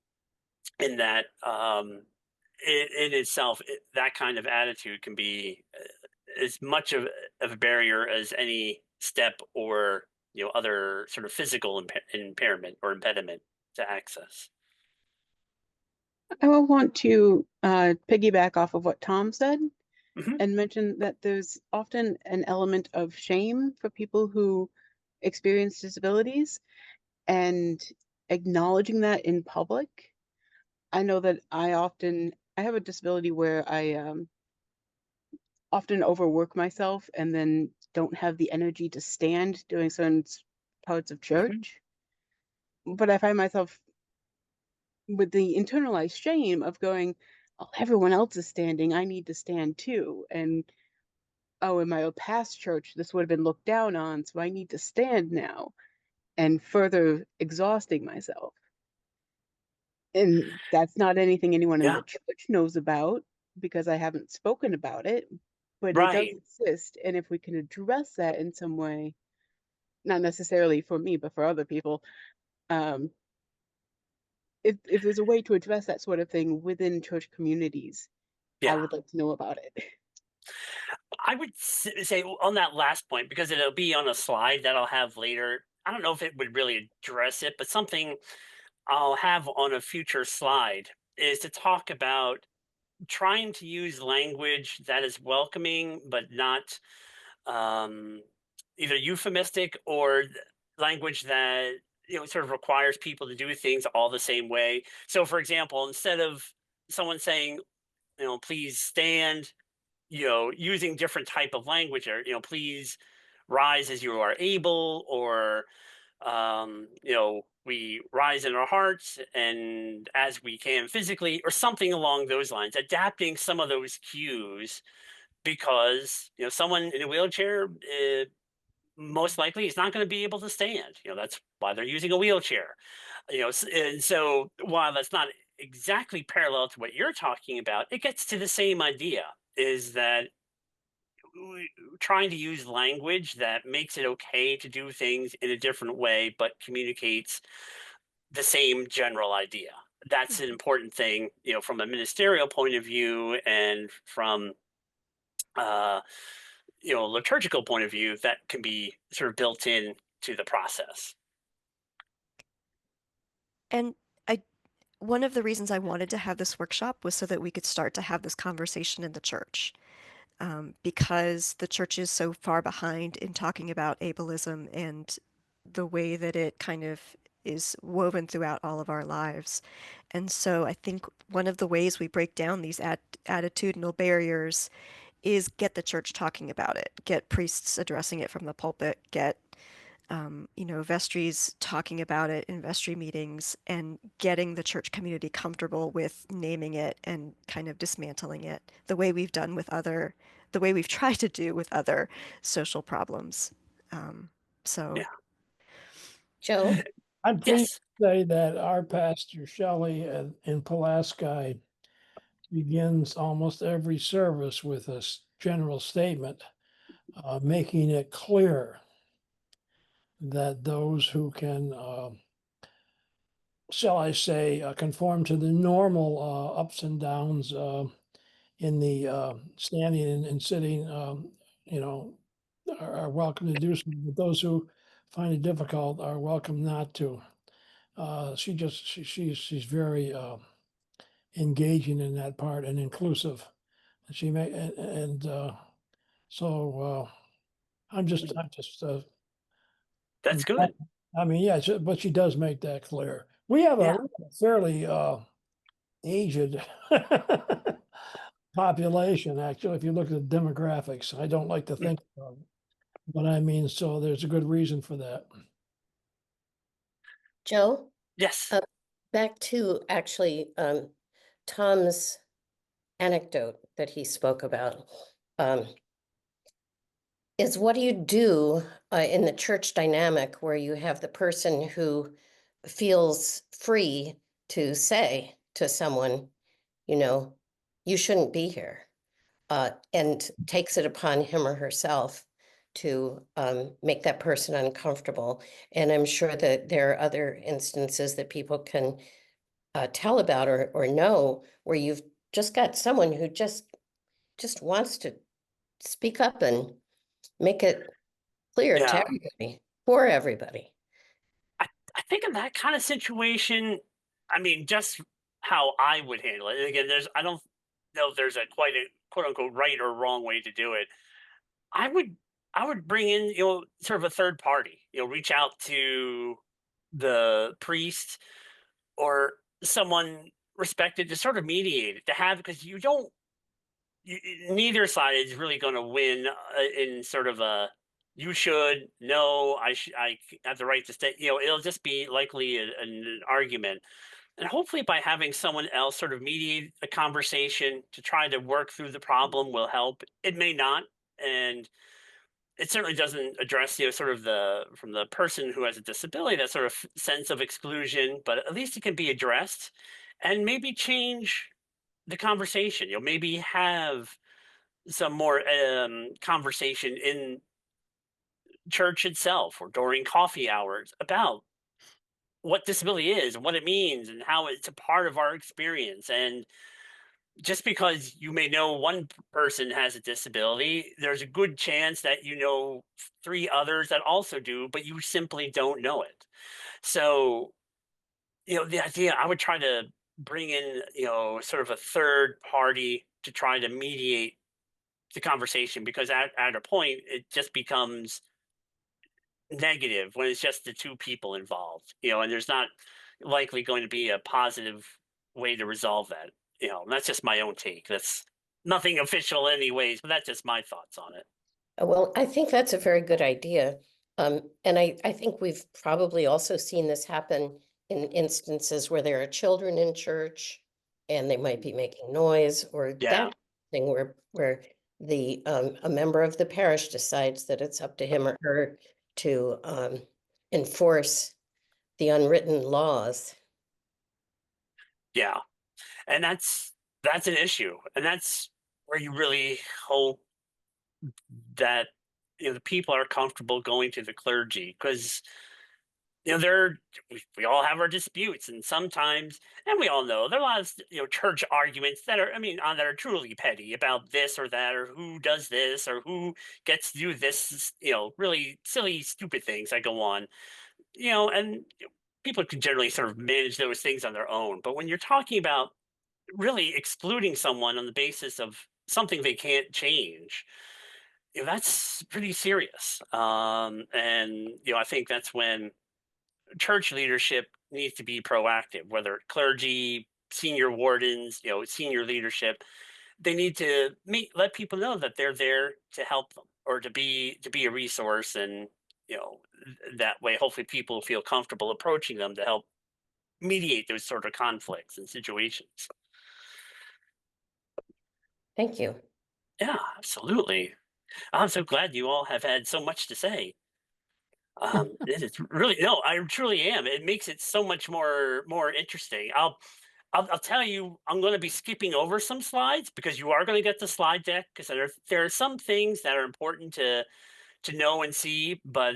in that in itself, that kind of attitude can be as much of a barrier as any step or other sort of physical impairment or impediment to access. I will want to piggyback off of what Tom said Mhm. and mention that there's often an element of shame for people who experience disabilities, and acknowledging that in public. I know that I have a disability where I often overwork myself and then don't have the energy to stand doing certain parts of Mhm. church. But I find myself with the internalized shame of going, oh, everyone else is standing, I need to stand too. And oh, in my past church, this would have been looked down on, so I need to stand now, and further exhausting myself. And that's not anything anyone in Yeah. the church knows about because I haven't spoken about it, but it does Right. exist. And if we can address that in some way, not necessarily for me, but for other people, um, if there's a way to address that sort of thing within church communities, I Yeah. would like to know about it. I would say on that last point, because it'll be on a slide that I'll have later. I don't know if it would really address it, but something I'll have on a future slide is to talk about trying to use language that is welcoming, but not um, either euphemistic or language that sort of requires people to do things all the same way. So, for example, instead of someone saying, please stand, using different type of language, or please rise as you are able, or we rise in our hearts and as we can physically, or something along those lines, adapting some of those cues, because someone in a wheelchair most likely is not going to be able to stand. That's why they're using a wheelchair. And so while that's not exactly parallel to what you're talking about, it gets to the same idea, is that trying to use language that makes it okay to do things in a different way, but communicates the same general idea. That's an important thing, from a ministerial point of view, and from uh, liturgical point of view, that can be sort of built in to the process. And I, one of the reasons I wanted to have this workshop was so that we could start to have this conversation in the church. Because the church is so far behind in talking about ableism and the way that it kind of is woven throughout all of our lives. And so I think one of the ways we break down these attitudinal barriers is get the church talking about it, get priests addressing it from the pulpit, get vestries talking about it in vestry meetings and getting the church community comfortable with naming it and kind of dismantling it the way the way we've tried to do with other social problems. So, Yeah. Joe? I'm pleased Yes. to say that our pastor Shelley in Pulaski begins almost every service with a general statement, making it clear that those who can, shall I say, conform to the normal ups and downs in the standing and sitting, are welcome to do so. But those who find it difficult are welcome not to. She's very engaging in that part and inclusive. She may and so I'm just That's good. I mean, yeah, but she does make that clear. We have Yeah. a fairly aged population, actually, if you look at the demographics. I don't like to think about it, but I mean, so there's a good reason for that. Joe? Yes. Back to actually Tom's anecdote that he spoke about. Is what do you do in the church dynamic where you have the person who feels free to say to someone, you shouldn't be here, and takes it upon him or herself to make that person uncomfortable. And I'm sure that there are other instances that people can tell about or know where you've just got someone who just wants to speak up and make it clear to Yeah. everybody, for everybody. I think in that kind of situation, I mean, just how I would handle it. And again, I don't know if there's a quite a quote unquote right or wrong way to do it. I would, I would bring in, sort of a third party, reach out to the priest or someone respected to sort of mediate it, to have, because neither side is really going to win in sort of a you should no I have the right to stay, it'll just be likely an argument, and hopefully by having someone else sort of mediate a conversation to try to work through the problem will help. It may not, and it certainly doesn't address sort of the from the person who has a disability, that sort of sense of exclusion, but at least it can be addressed and maybe change the conversation. Maybe have some more conversation in church itself or during coffee hours about what disability is and what it means and how it's a part of our experience. And just because you may know one person has a disability, there's a good chance that three others that also do, but you simply don't know it. So, the idea, I would try to bring in, sort of a third party to try to mediate the conversation, because at a point it just becomes negative when it's just the two people involved, and there's not likely going to be a positive way to resolve that. That's just my own take. That's nothing official anyways, but that's just my thoughts on it. Well, I think that's a very good idea. And I think we've probably also seen this happen in instances where there are children in church and they might be making noise, or Yeah. that thing where the a member of the parish decides that it's up to him or her to enforce the unwritten laws. Yeah. And that's an issue, and that's where you really hope that the people are comfortable going to the clergy, because we all have our disputes, and sometimes, and we all know there are a lot of church arguments that are, that are truly petty about this or that, or who does this or who gets to do this, really silly stupid things that go on, and people can generally sort of manage those things on their own. But when you're talking about really excluding someone on the basis of something they can't change, that's pretty serious. And I think that's when church leadership needs to be proactive, whether clergy, senior wardens, senior leadership. They need to let people know that they're there to help them, or to be a resource, and that way, hopefully people feel comfortable approaching them to help mediate those sort of conflicts and situations. Thank you. Yeah, absolutely. I'm so glad you all have had so much to say. It is really, no, I truly am. It makes it so much more interesting. I'll tell you, I'm going to be skipping over some slides because you are going to get the slide deck, because there are some things that are important to know and see, but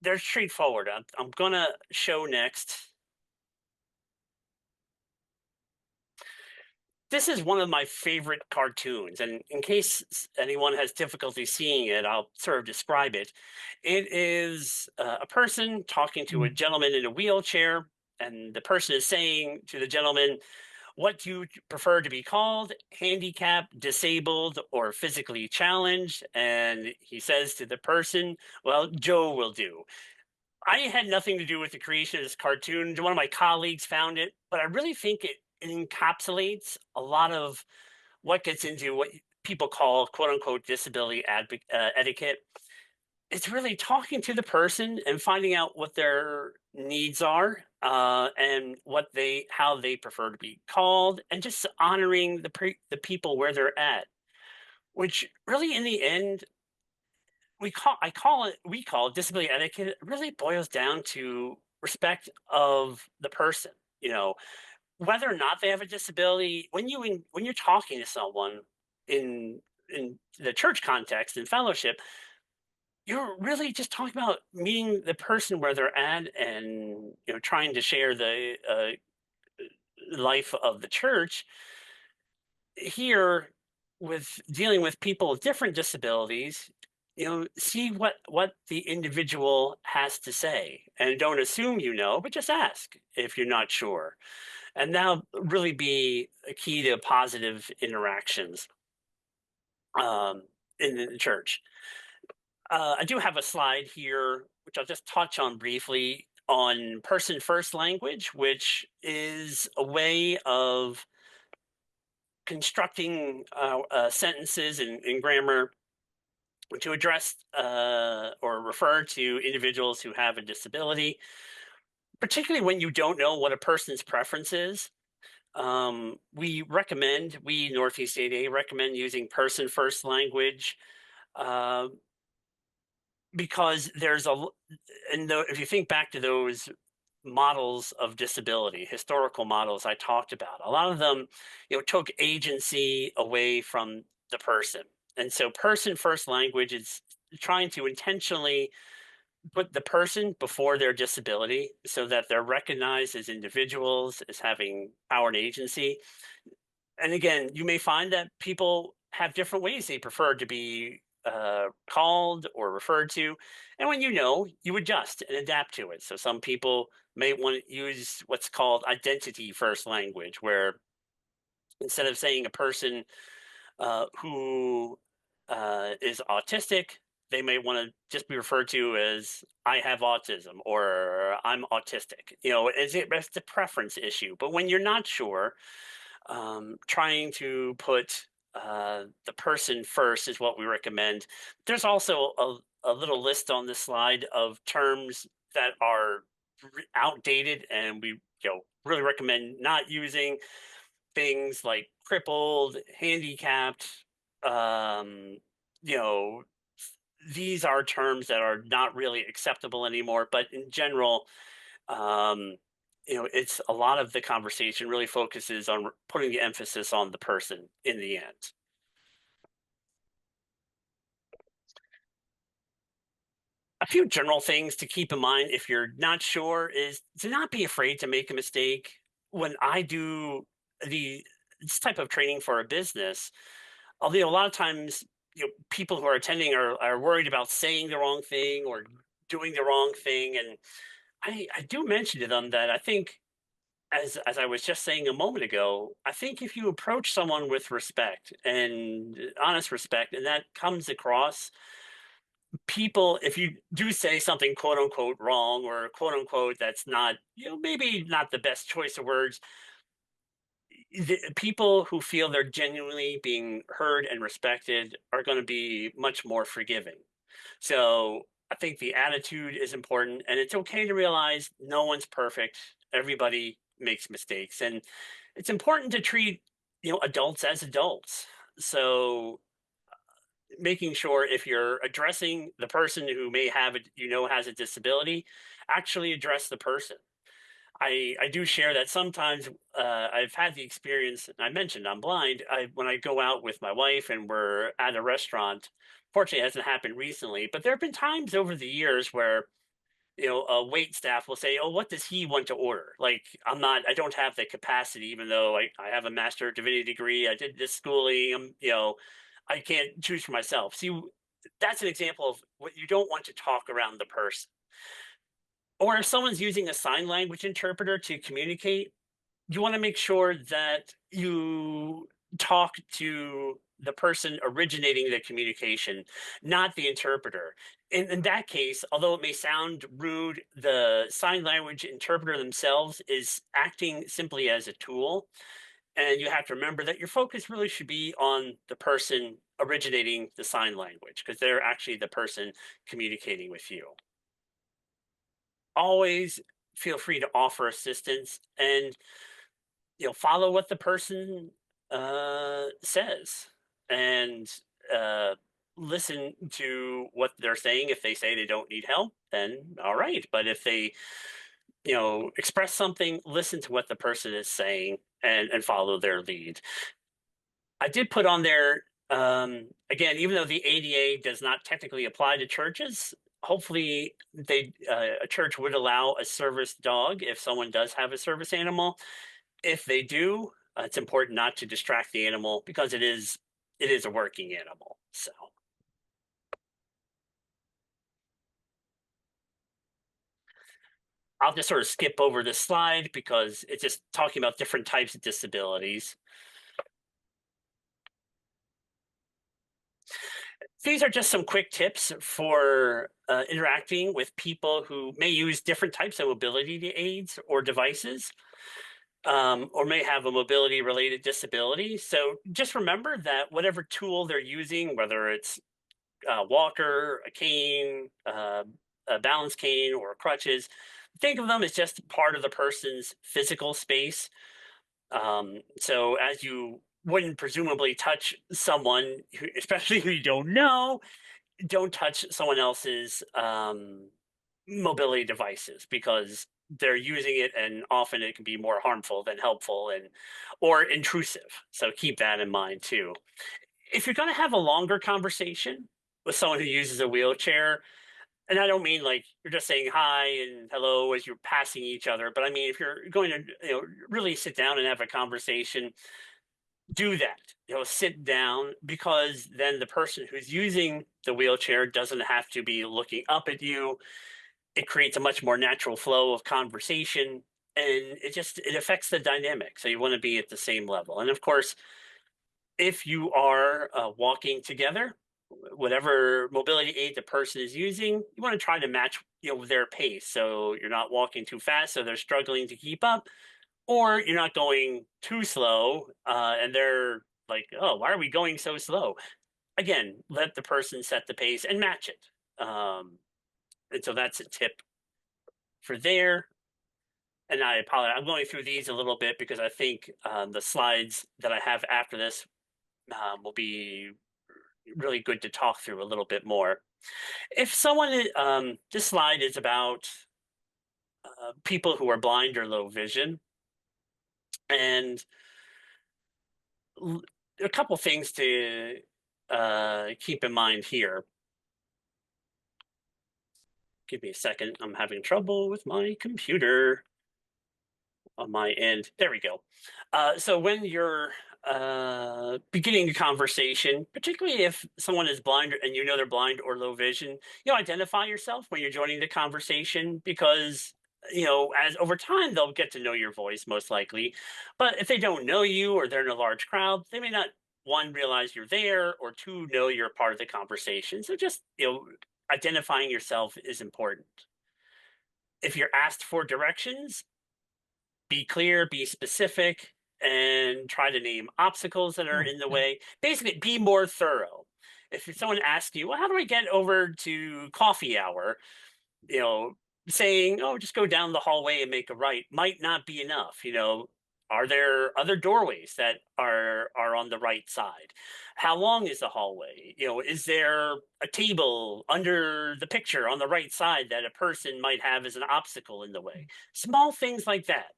they're straightforward. I'm going to show next. This is one of my favorite cartoons, and in case anyone has difficulty seeing it, I'll sort of describe it. It is a person talking to a gentleman in a wheelchair, and the person is saying to the gentleman, "What do you prefer to be called? Handicapped, disabled, or physically challenged?" And he says to the person, "Well, Joe will do." I had nothing to do with the creation of this cartoon. One of my colleagues found it, but I really think it encapsulates a lot of what gets into what people call "quote unquote" disability etiquette. It's really talking to the person and finding out what their needs are, and how they prefer to be called, and just honoring the people where they're at. Which really, in the end, we call it disability etiquette. It really boils down to respect of the person. Whether or not they have a disability. When you're talking to someone in the church context in fellowship, you're really just talking about meeting the person where they're at, and trying to share the life of the church. Here, with dealing with people with different disabilities, see what the individual has to say, and don't assume but just ask if you're not sure. And that'll really be a key to positive interactions um, in the church. I do have a slide here, which I'll just touch on briefly, on person first language, which is a way of constructing sentences and grammar to address or refer to individuals who have a disability, particularly when you don't know what a person's preference is. We Northeast ADA recommend using person first language, uh, because if you think back to those models of disability, historical models I talked about, a lot of them, took agency away from the person. And so person first language is trying to intentionally put the person before their disability so that they're recognized as individuals, as having power and agency. And again, you may find that people have different ways they prefer to be called or referred to. And when you adjust and adapt to it. So some people may want to use what's called identity first language, where instead of saying a person who is autistic, they may want to just be referred to as "I have autism" or "I'm autistic." It's a preference issue. But when you're not sure, trying to put the person first is what we recommend. There's also a little list on this slide of terms that are outdated, and we really recommend not using things like crippled, handicapped. Um, you know, these are terms that are not really acceptable anymore. But in general, um, it's a lot of the conversation really focuses on putting the emphasis on the person in the end. A few general things to keep in mind if you're not sure is to not be afraid to make a mistake. When I do this type of training for a business, although a lot of times people who are attending are worried about saying the wrong thing or doing the wrong thing, and I do mention to them that I think, as I was just saying a moment ago, I think if you approach someone with respect and honest respect, and that comes across, people, if you do say something "quote unquote" wrong, or "quote unquote" that's not, maybe not the best choice of words, the people who feel they're genuinely being heard and respected are going to be much more forgiving. So I think the attitude is important, and it's okay to realize no one's perfect. Everybody makes mistakes, and it's important to treat adults as adults. So making sure if you're addressing the person who may have it, has a disability, actually address the person. I do share that sometimes I've had the experience, and I mentioned I'm blind. When I go out with my wife and we're at a restaurant, fortunately it hasn't happened recently, but there have been times over the years where a wait staff will say, "Oh, what does he want to order?" Like I don't have the capacity, even though I have a Master of Divinity degree. I did this schooling. I can't choose for myself. See, that's an example of what you don't want to talk around the person. Or if someone's using a sign language interpreter to communicate, you want to make sure that you talk to the person originating the communication, not the interpreter. In that case, although it may sound rude, the sign language interpreter themselves is acting simply as a tool. And you have to remember that your focus really should be on the person originating the sign language, because they're actually the person communicating with you. Always feel free to offer assistance, and follow what the person says, and listen to what they're saying. If they say they don't need help, then all right. But if they express something, listen to what the person is saying, and follow their lead. I did put on there, again, even though the ADA does not technically apply to churches, hopefully a church would allow a service dog if someone does have a service animal. If they do, it's important not to distract the animal, because it is a working animal. So I'll just sort of skip over this slide because it's just talking about different types of disabilities. These are just some quick tips for interacting with people who may use different types of mobility aids or devices, or may have a mobility related disability. So just remember that whatever tool they're using, whether it's a walker, a cane, a balance cane, or crutches, think of them as just part of the person's physical space. So as you wouldn't presumably touch someone, especially who you don't know, don't touch someone else's mobility devices, because they're using it, and often it can be more harmful than helpful, or intrusive. So keep that in mind too. If you're going to have a longer conversation with someone who uses a wheelchair, and I don't mean like you're just saying hi and hello as you're passing each other, but I mean if you're going to really sit down and have a conversation, do that. Sit down, because then the person who's using the wheelchair doesn't have to be looking up at you. It creates a much more natural flow of conversation, and it affects the dynamic. So you want to be at the same level. And of course, if you are walking together, whatever mobility aid the person is using, you want to try to match their pace. So you're not walking too fast, so they're struggling to keep up, or you're not going too slow, and they're like, "Oh, why are we going so slow?" Again, let the person set the pace and match it. And so that's a tip for there. And I apologize, I'm going through these a little bit because I think the slides that I have after this will be really good to talk through a little bit more. If someone, this slide is about people who are blind or low vision, and a couple things to keep in mind here. Give me a second. I'm having trouble with my computer on my end. There we go. So when you're beginning a conversation, particularly if someone is blind and they're blind or low vision, identify yourself when you're joining the conversation, because as over time they'll get to know your voice most likely. But if they don't know you, or they're in a large crowd, they may not, one, realize you're there, or two, know you're part of the conversation. So just identifying yourself is important. If you're asked for directions, be clear, be specific, and try to name obstacles that are in the way. Basically, be more thorough. if someone asks you, well, how do I get over to coffee hour? You know, saying, oh, just go down the hallway and make a right might not be enough. You know, are there other doorways that are on the right side? How long is the hallway? You know, is there a table under the picture on the right side that a person might have as an obstacle in the way? Small things like that.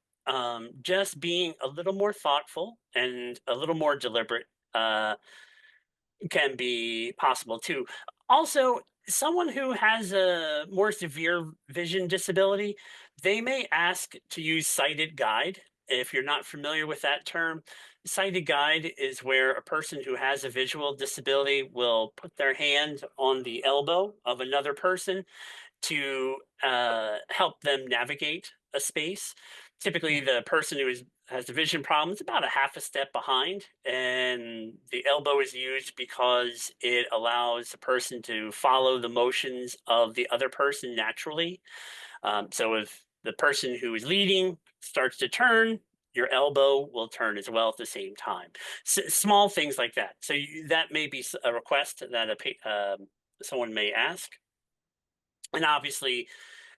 Just being a little more thoughtful and a little more deliberate can be possible too. Also, someone who has a more severe vision disability, they may ask to use sighted guide. If you're not familiar with that term, sighted guide is where a person who has a visual disability will put their hand on the elbow of another person to help them navigate a space. Typically, the person who has a vision problem is about a half a step behind, and the elbow is used because it allows the person to follow the motions of the other person naturally. So if the person who is leading starts to turn, your elbow will turn as well at the same time. Small things like that. So that may be a request that someone may ask. And obviously,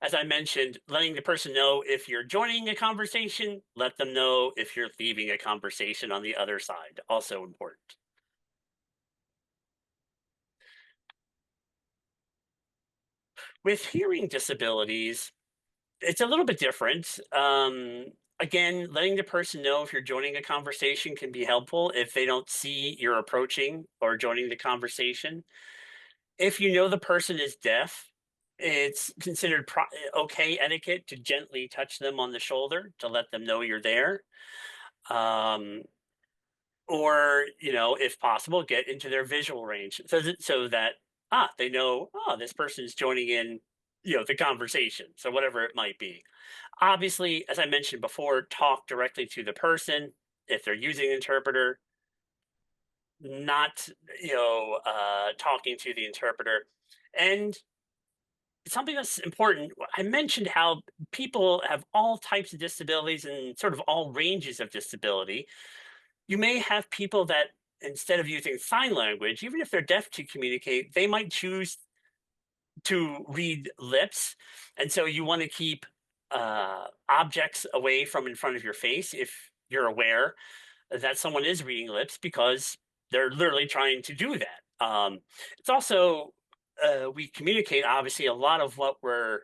as I mentioned, letting the person know if you're joining a conversation, let them know if you're leaving a conversation on the other side. Also important. With hearing disabilities, it's a little bit different. Again, letting the person know if you're joining a conversation can be helpful if they don't see you're approaching or joining the conversation. If you know the person is deaf, it's considered okay etiquette to gently touch them on the shoulder to let them know you're there. Um, or, you know, if possible, get into their visual range so that they know, this person is joining in, you know, the conversation. So whatever it might be. Obviously, as I mentioned before, talk directly to the person if they're using an interpreter, not, talking to the interpreter. And something that's important, I mentioned how people have all types of disabilities and sort of all ranges of disability. You may have people that instead of using sign language, even if they're deaf to communicate, they might choose to read lips. And so you want to keep objects away from in front of your face if you're aware that someone is reading lips because they're literally trying to do that. It's also, we communicate obviously a lot of what we're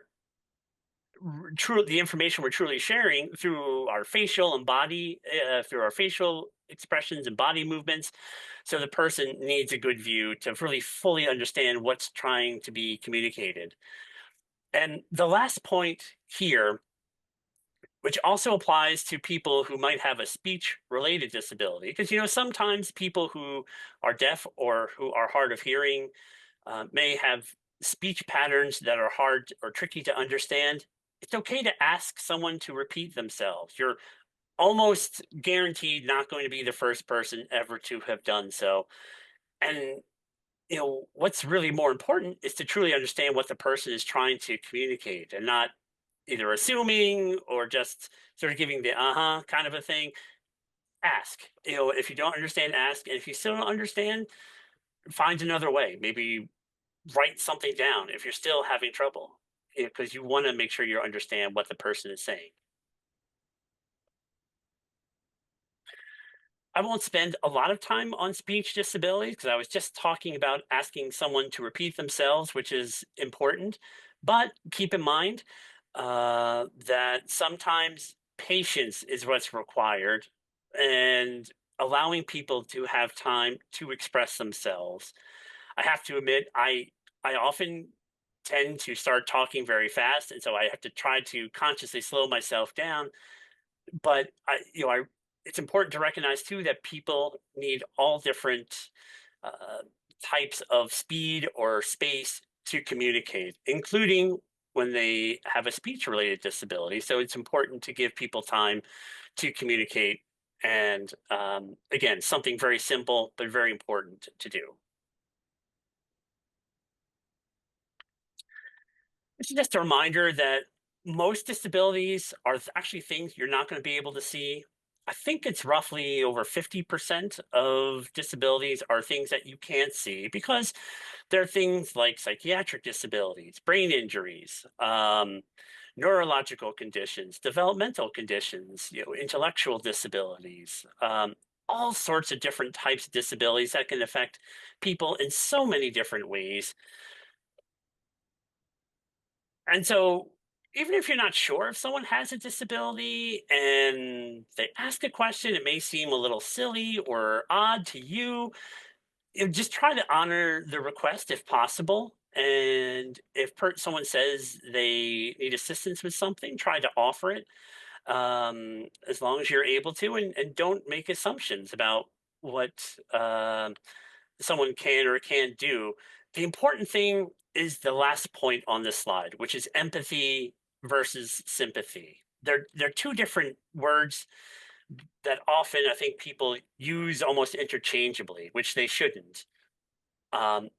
true the information we're truly sharing through our facial and body through our facial expressions and body movements, so the person needs a good view to really fully understand what's trying to be communicated. And the last point here, which also applies to people who might have a speech related disability, because sometimes people who are deaf or who are hard of hearing may have speech patterns that are hard or tricky to understand. It's okay to ask someone to repeat themselves. You're almost guaranteed not going to be the first person ever to have done so. And what's really more important is to truly understand what the person is trying to communicate and not either assuming or just sort of giving the kind of a thing. Ask. If you don't understand, ask. And if you still don't understand, find another way. Maybe write something down if you're still having trouble, because you want to make sure you understand what the person is saying. I won't spend a lot of time on speech disabilities because I was just talking about asking someone to repeat themselves, which is important. But keep in mind that sometimes patience is what's required and allowing people to have time to express themselves. I have to admit, I often tend to start talking very fast, and so I have to try to consciously slow myself down. But it's important to recognize too that people need all different uh, types of speed or space to communicate, including when they have a speech-related disability. So it's important to give people time to communicate. And again, something very simple but very important to do. It's just a reminder that most disabilities are actually things you're not going to be able to see. I think it's roughly over 50% of disabilities are things that you can't see because there are things like psychiatric disabilities, brain injuries, neurological conditions, developmental conditions, intellectual disabilities, all sorts of different types of disabilities that can affect people in so many different ways. And so, even if you're not sure if someone has a disability and they ask a question, it may seem a little silly or odd to you. Just try to honor the request if possible. And if someone says they need assistance with something, try to offer it as long as you're able to, and don't make assumptions about what someone can or can't do. The important thing is the last point on this slide, which is empathy versus sympathy. They're two different words that often I think people use almost interchangeably, which they shouldn't. Um,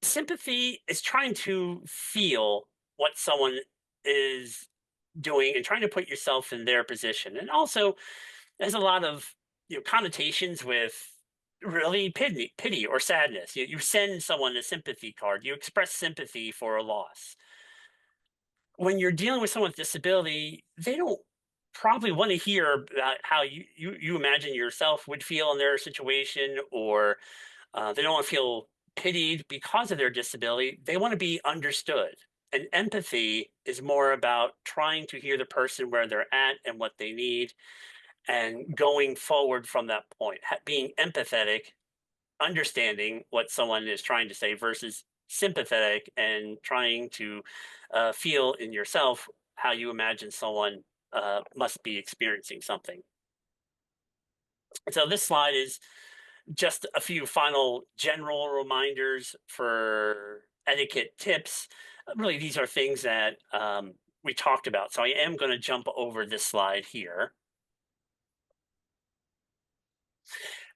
Sympathy is trying to feel what someone is doing and trying to put yourself in their position. And also, there's a lot of connotations with really pity or sadness. You send someone a sympathy card. You express sympathy for a loss. When you're dealing with someone with disability, they don't probably want to hear about how you imagine yourself would feel in their situation, or they don't want to feel pitied because of their disability. They want to be understood. And empathy is more about trying to hear the person where they're at and what they need, and going forward from that point, being empathetic, understanding what someone is trying to say versus sympathetic and trying to feel in yourself how you imagine someone must be experiencing something. So this slide is just a few final general reminders for etiquette tips. Really, these are things that we talked about. So I am going to jump over this slide here.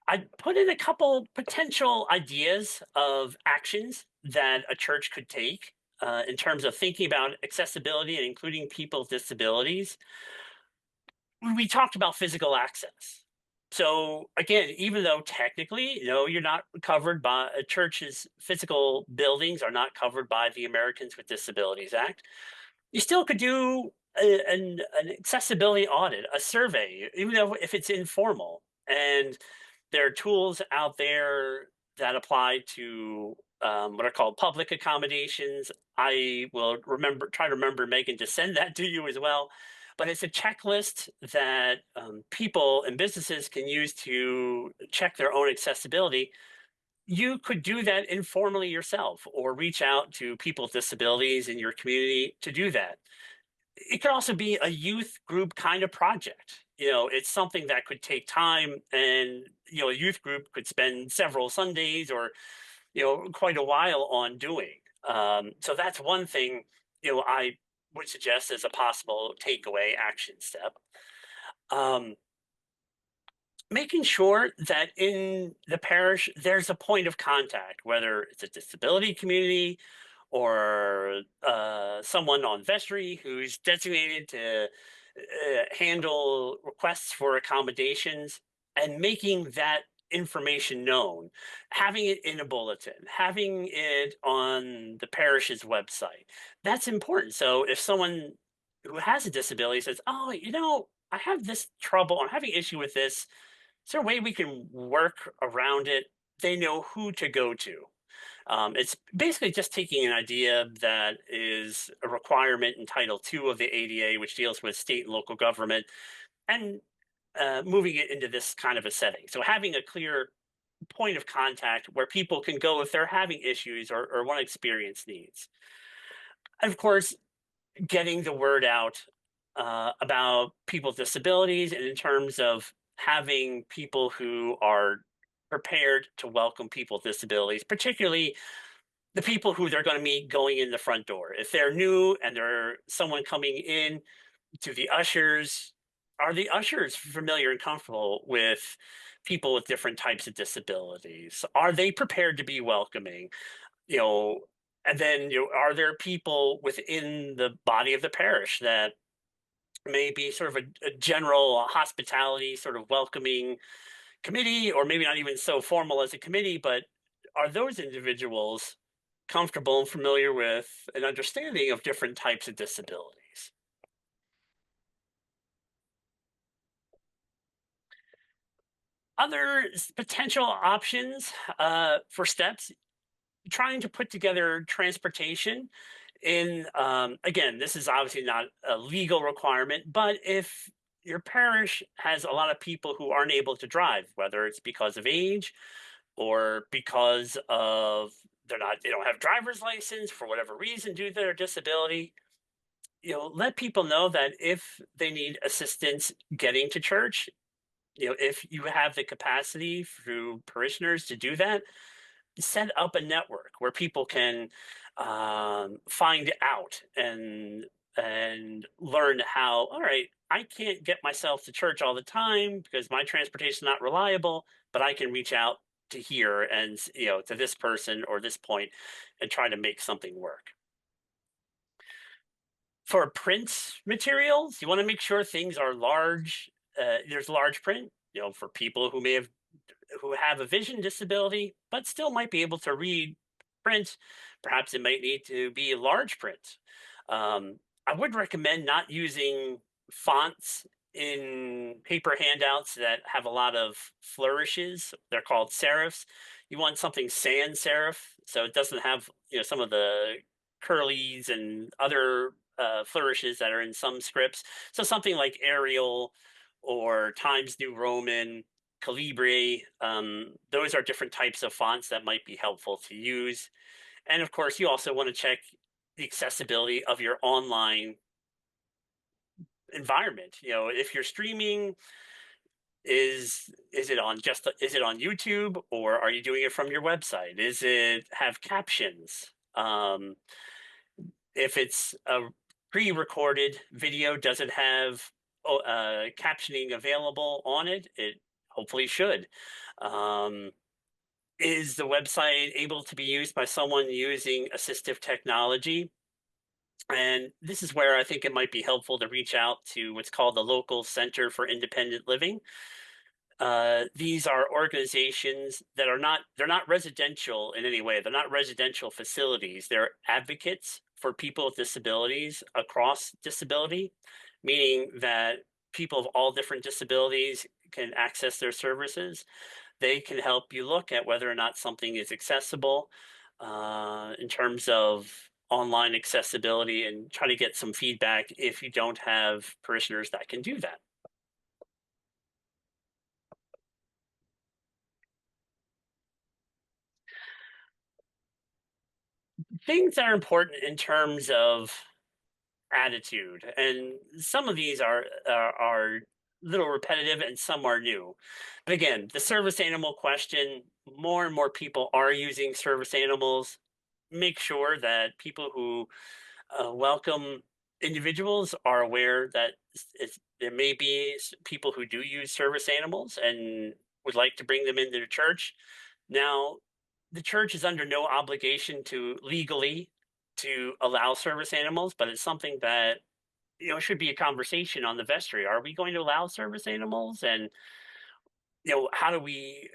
I put in a couple potential ideas of actions that a church could take in terms of thinking about accessibility and including people with disabilities. We talked about physical access. So again, even though technically, you're not covered by a church's physical buildings are not covered by the Americans with Disabilities Act, you still could do an accessibility audit, a survey, even though if it's informal. And there are tools out there that apply to what are called public accommodations. I will try to remember, Megan, to send that to you as well. But it's a checklist that people and businesses can use to check their own accessibility. You could do that informally yourself, or reach out to people with disabilities in your community to do that. It could also be a youth group kind of project. It's something that could take time, and a youth group could spend several Sundays or quite a while on doing. So that's one thing I would suggest as a possible takeaway action step. Making sure that in the parish there's a point of contact, whether it's a disability community or someone on vestry who's designated to handle requests for accommodations, and making that information known, having it in a bulletin, having it on the parish's website. That's important. So if someone who has a disability says, oh, I have this trouble, I'm having issue with this, is there a way we can work around it? They know who to go to. It's basically just taking an idea that is a requirement in Title II of the ADA, which deals with state and local government, and moving it into this kind of a setting. So having a clear point of contact where people can go if they're having issues or want to experience needs. And of course, getting the word out about people with disabilities, and in terms of having people who are prepared to welcome people with disabilities, particularly the people who they're going to meet going in the front door. If they're new and they're someone coming in, to the ushers, are the ushers familiar and comfortable with people with different types of disabilities? Are they prepared to be welcoming? And then are there people within the body of the parish that maybe sort of a general hospitality, sort of welcoming committee, or maybe not even so formal as a committee, but are those individuals comfortable and familiar with an understanding of different types of disabilities? Other potential options for steps, trying to put together transportation in, again, this is obviously not a legal requirement, but if your parish has a lot of people who aren't able to drive, whether it's because of age or because of they don't have driver's license for whatever reason due to their disability, let people know that if they need assistance getting to church, if you have the capacity through parishioners to do that, set up a network where people can find out and learn how. All right, I can't get myself to church all the time because my transportation is not reliable, but I can reach out to here and to this person or this point and try to make something work. For print materials, you want to make sure things are large. There's large print, for people who have a vision disability, but still might be able to read print. Perhaps it might need to be large print. I would recommend not using fonts in paper handouts that have a lot of flourishes. They're called serifs. You want something sans serif, so it doesn't have some of the curlies and other flourishes that are in some scripts. So something like Arial or Times New Roman, Calibri. Those are different types of fonts that might be helpful to use. And of course, you also want to check the accessibility of your online environment. If you're streaming, is it on YouTube, or are you doing it from your website? Is it have captions? If it's a pre-recorded video, does it have captioning available on it? It hopefully should. Is the website able to be used by someone using assistive technology? And this is where I think it might be helpful to reach out to what's called the Local Center for Independent Living. These are organizations that they're not residential in any way. They're not residential facilities. They're advocates for people with disabilities across disability, meaning that people of all different disabilities can access their services. They can help you look at whether or not something is accessible in terms of online accessibility, and try to get some feedback if you don't have parishioners that can do that. Things that are important in terms of attitude, and some of these are a little repetitive and some are new. But again, the service animal question, more and more people are using service animals. Make sure that people who welcome individuals are aware that there may be people who do use service animals and would like to bring them into the church. Now, the church is under no obligation to legally to allow service animals, but it's something that should be a conversation on the vestry. Are we going to allow service animals? And how are we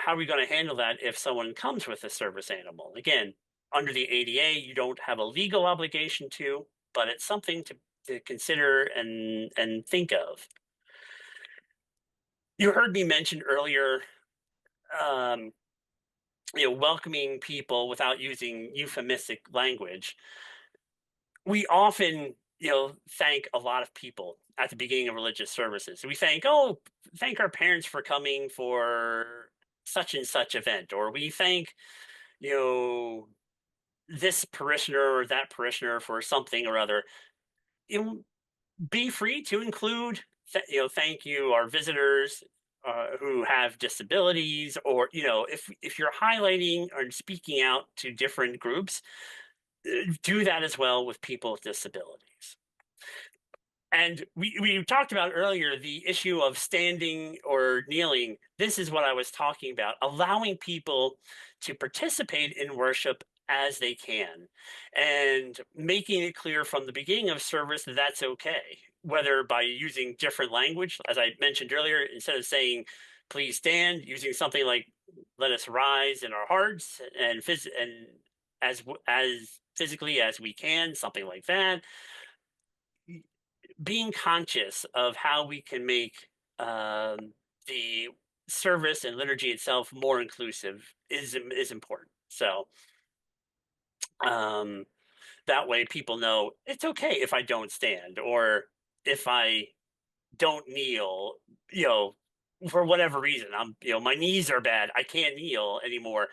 going to handle that if someone comes with a service animal? Again, under the ADA, you don't have a legal obligation to, but it's something to consider and think of. You heard me mention earlier, welcoming people without using euphemistic language. We often, thank a lot of people at the beginning of religious services. We thank our parents for coming for such and such event, or we thank, this parishioner or that parishioner for something or other. Be free to include, thank you, our visitors who have disabilities, or if you're highlighting or speaking out to different groups, do that as well with people with disabilities. And we talked about earlier the issue of standing or kneeling. This is what I was talking about, allowing people to participate in worship as they can, and making it clear from the beginning of service that that's okay. whether by using different language, as I mentioned earlier, instead of saying, please stand, using something like let us rise in our hearts and as physically as we can, something like that. Being conscious of how we can make the service and liturgy itself more inclusive is important. So that way people know it's okay if I don't stand, or if I don't kneel, for whatever reason. My knees are bad, I can't kneel anymore.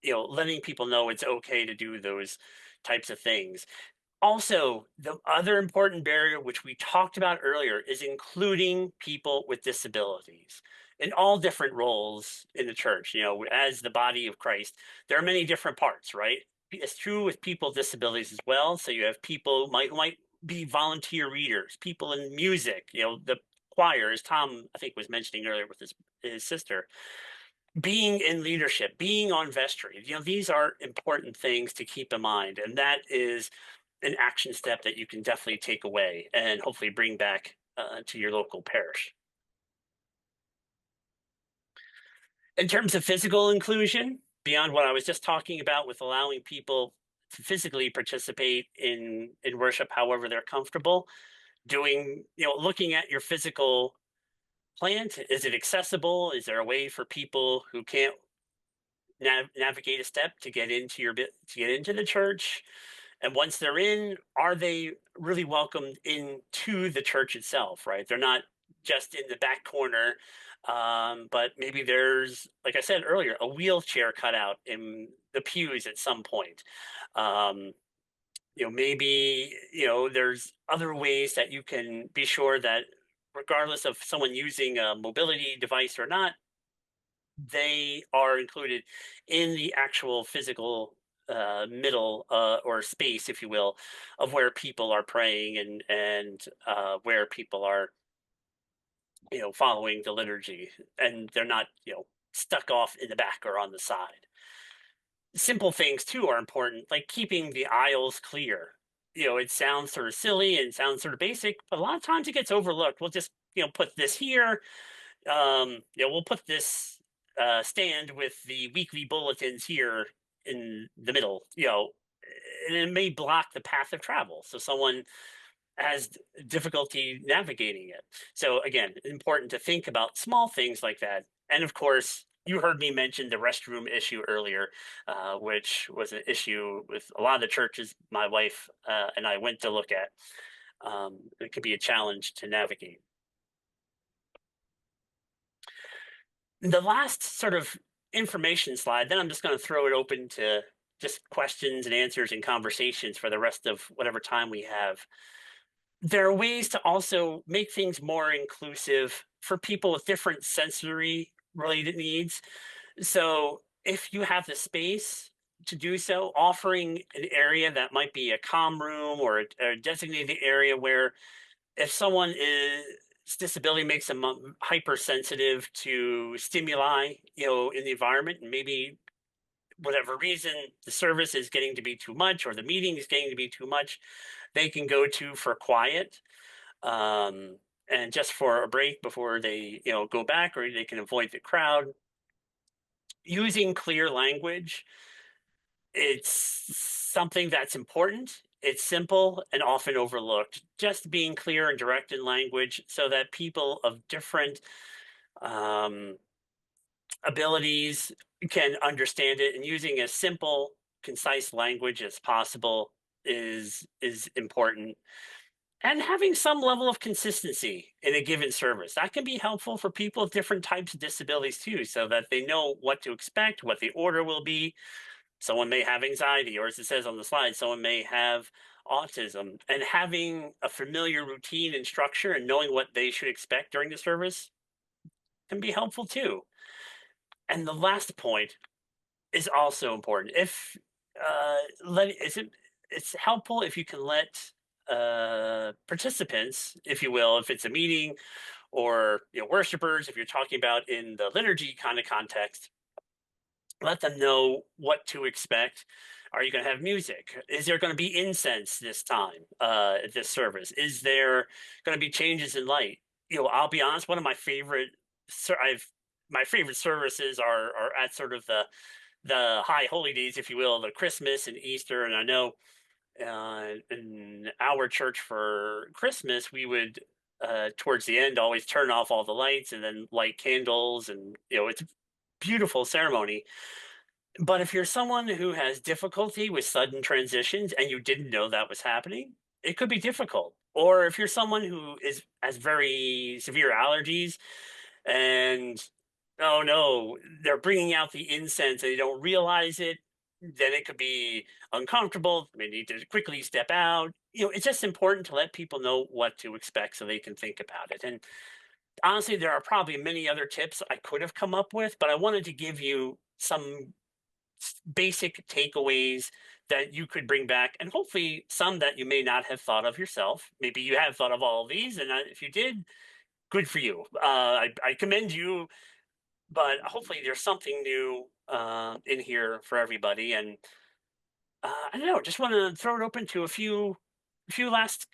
Letting people know it's okay to do those types of things. Also, the other important barrier, which we talked about earlier, is including people with disabilities in all different roles in the church. As the body of Christ, there are many different parts, right? It's true with people with disabilities as well. So you have people who might be volunteer readers, people in music, the choir, as Tom, I think, was mentioning earlier with his sister, being in leadership, being on vestry. These are important things to keep in mind. And that is an action step that you can definitely take away and hopefully bring back to your local parish. In terms of physical inclusion, beyond what I was just talking about with allowing people to physically participate in worship however they're comfortable, looking at your physical plant. Is it accessible? Is there a way for people who can't navigate a step to get into the church? And once they're in, are they really welcomed into the church itself, right? They're not just in the back corner, but maybe there's, like I said earlier, a wheelchair cut out in the pews at some point. Maybe, there's other ways that you can be sure that regardless of someone using a mobility device or not, they are included in the actual physical middle or space, if you will, of where people are praying and where people are, following the liturgy, and they're not, stuck off in the back or on the side. Simple things too are important, like keeping the aisles clear. It sounds sort of silly and sounds sort of basic, but a lot of times it gets overlooked. We'll just, put this here. We'll put this stand with the weekly bulletins here in the middle, and it may block the path of travel. So someone has difficulty navigating it. So again, important to think about small things like that. And of course, you heard me mention the restroom issue earlier, which was an issue with a lot of the churches my wife and I went to look at. It could be a challenge to navigate. The last sort of information slide, then I'm just going to throw it open to just questions and answers and conversations for the rest of whatever time we have. There are ways to also make things more inclusive for people with different sensory related needs. So if you have the space to do so, offering an area that might be a comm room or a designated area where if someone's disability makes them hypersensitive to stimuli, in the environment, and maybe whatever reason the service is getting to be too much or the meeting is getting to be too much, they can go to for quiet and just for a break before they go back, or they can avoid the crowd. Using clear language, it's something that's important. It's simple and often overlooked. Just being clear and direct in language so that people of different abilities can understand it, and using as simple, concise language as possible is important. And having some level of consistency in a given service, that can be helpful for people with different types of disabilities too, so that they know what to expect, what the order will be. Someone may have anxiety, or as it says on the slide, someone may have autism, and having a familiar routine and structure and knowing what they should expect during the service can be helpful too. And the last point is also important. If it's helpful if you can let participants, if you will, if it's a meeting or worshipers, if you're talking about in the liturgy kind of context, let them know what to expect. Are you going to have music? Is there going to be incense this time at this service? Is there going to be changes in light? I'll be honest. One of my favorite, my favorite services are at sort of the high holy days, if you will, the Christmas and Easter. And I know in our church for Christmas, we would towards the end always turn off all the lights and then light candles, and it's a beautiful ceremony. But if you're someone who has difficulty with sudden transitions and you didn't know that was happening, it could be difficult. Or if you're someone who has very severe allergies and oh no, they're bringing out the incense and they don't realize it, then it could be uncomfortable. They need to quickly step out. It's just important to let people know what to expect so they can think about it. And honestly, there are probably many other tips I could have come up with, but I wanted to give you some basic takeaways that you could bring back, and hopefully some that you may not have thought of yourself. Maybe you have thought of all of these, and if you did, good for you. I commend you, but hopefully there's something new in here for everybody. And I don't know, just want to throw it open to a few last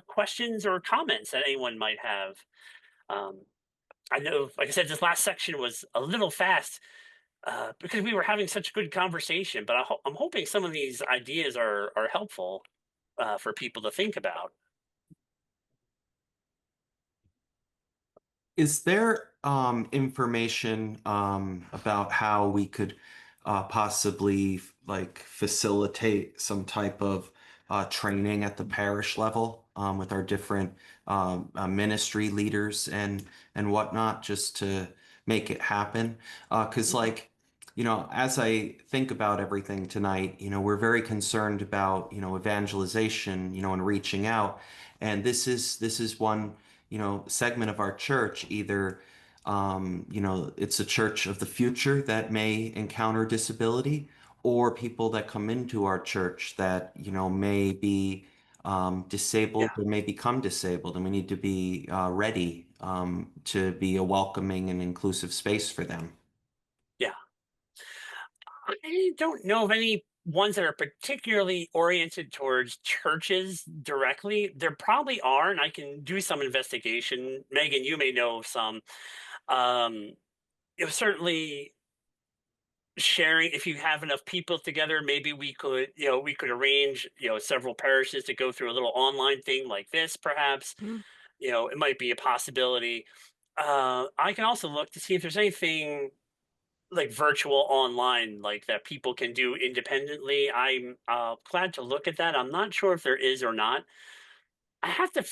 questions or comments that anyone might have. Um, I know, like I said, this last section was a little fast because we were having such good conversation. But I'm hoping some of these ideas are helpful for people to think about. Is there information about how we could possibly like facilitate some type of training at the parish level with our different ministry leaders and whatnot, just to make it happen? Because like, as I think about everything tonight, we're very concerned about, evangelization, and reaching out. And this is one, segment of our church. Either, it's a church of the future that may encounter disability, or people that come into our church that, may be disabled Yeah, or may become disabled. And we need to be ready to be a welcoming and inclusive space for them. yeah. I don't know of any ones that are particularly oriented towards churches directly. There probably are, and I can do some investigation. Megan, you may know of some. Um, it was certainly sharing. If you have enough people together, maybe we could arrange several parishes to go through a little online thing like this, perhaps. Mm. It might be a possibility. I can also look to see if there's anything like virtual online like that people can do independently. I'm glad to look at that. I'm not sure if there is or not. I have a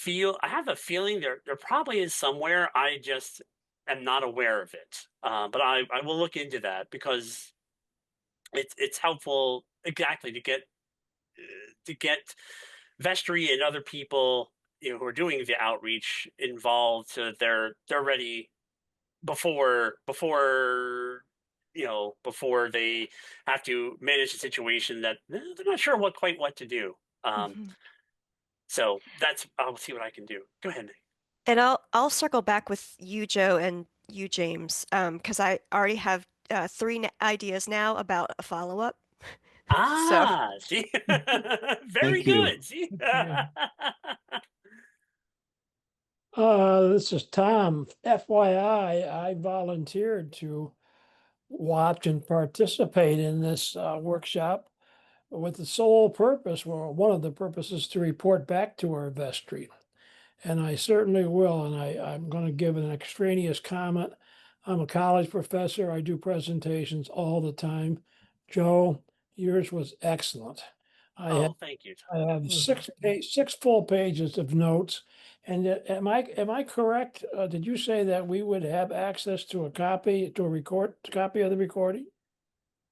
feeling there probably is somewhere. I just am not aware of it. But I will look into that because it's helpful exactly to get vestry and other people who are doing the outreach involved, so they're ready before they have to manage a situation that they're not sure what to do. Mhm. So I'll see what I can do. Go ahead. And I'll circle back with you, Joe, and you, James, because I already have three ideas now about a follow-up. So, See, very Thank you. good. See, Yeah. This is Tom. FYI, I volunteered to watch and participate in this workshop with the sole purpose, well, one of the purposes, to report back to our vestry. And I certainly will. And I'm going to give an extraneous comment. I'm a college professor. I do presentations all the time. Joe, yours was excellent. oh, thank you. I have six full pages of notes. And am I correct? Did you say that we would have access to a copy of the recording?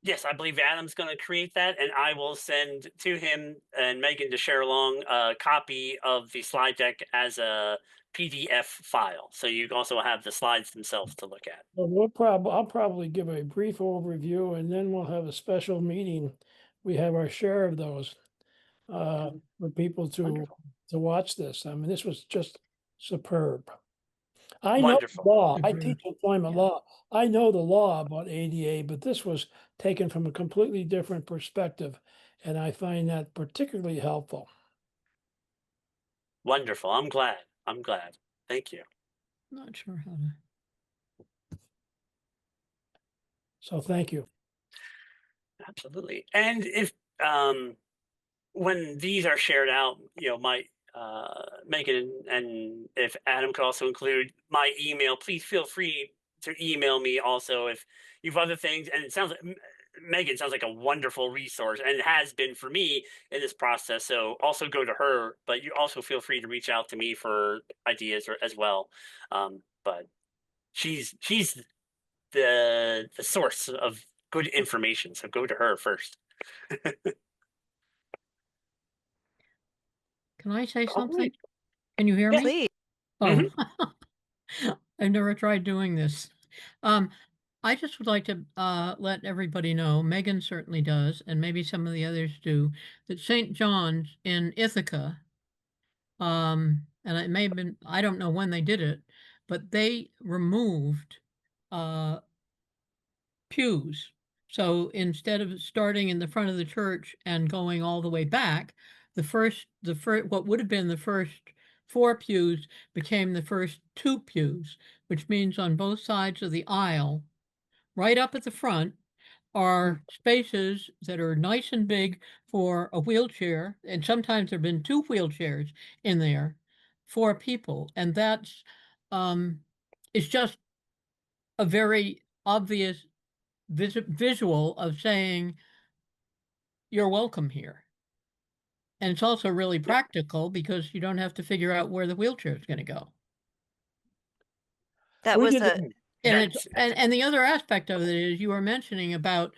Yes, I believe Adam's going to create that, and I will send to him and Megan to share along a copy of the slide deck as a PDF file. So you also have the slides themselves to look at. Well, I'll probably give a brief overview, and then we'll have a special meeting. We have our share of those for people to Wonderful. watch this. I mean, this was just superb. I know the Wonderful. law. I teach employment law. I know the law about ADA, but this was taken from a completely different perspective. And I find that particularly helpful. Wonderful. I'm glad. I'm glad. Thank you. Not sure how to. So thank you. Absolutely. And if when these are shared out, my Megan and if Adam could also include my email, please feel free to email me also if you've other things. And it sounds like Megan sounds like a wonderful resource and has been for me in this process. So also go to her, but you also feel free to reach out to me for ideas as well. But she's the source of good information. So go to her first. Can I say All something? right. Can you hear Yeah. me? Please. Oh, I've never tried doing this. I just would like to let everybody know, Megan certainly does, and maybe some of the others do, that St. John's in Ithaca, and it may have been, I don't know when they did it, but they removed pews. So instead of starting in the front of the church and going all the way back, what would have been the first 4 pews became the first 2 pews, which means on both sides of the aisle, right up at the front, are spaces that are nice and big for a wheelchair, and sometimes there have been 2 wheelchairs in there for people, and that's it's just a very obvious visual of saying you're welcome here. And it's also really practical because you don't have to figure out where the wheelchair is going to go. That We was did a And it's That's and the other aspect of it is you were mentioning about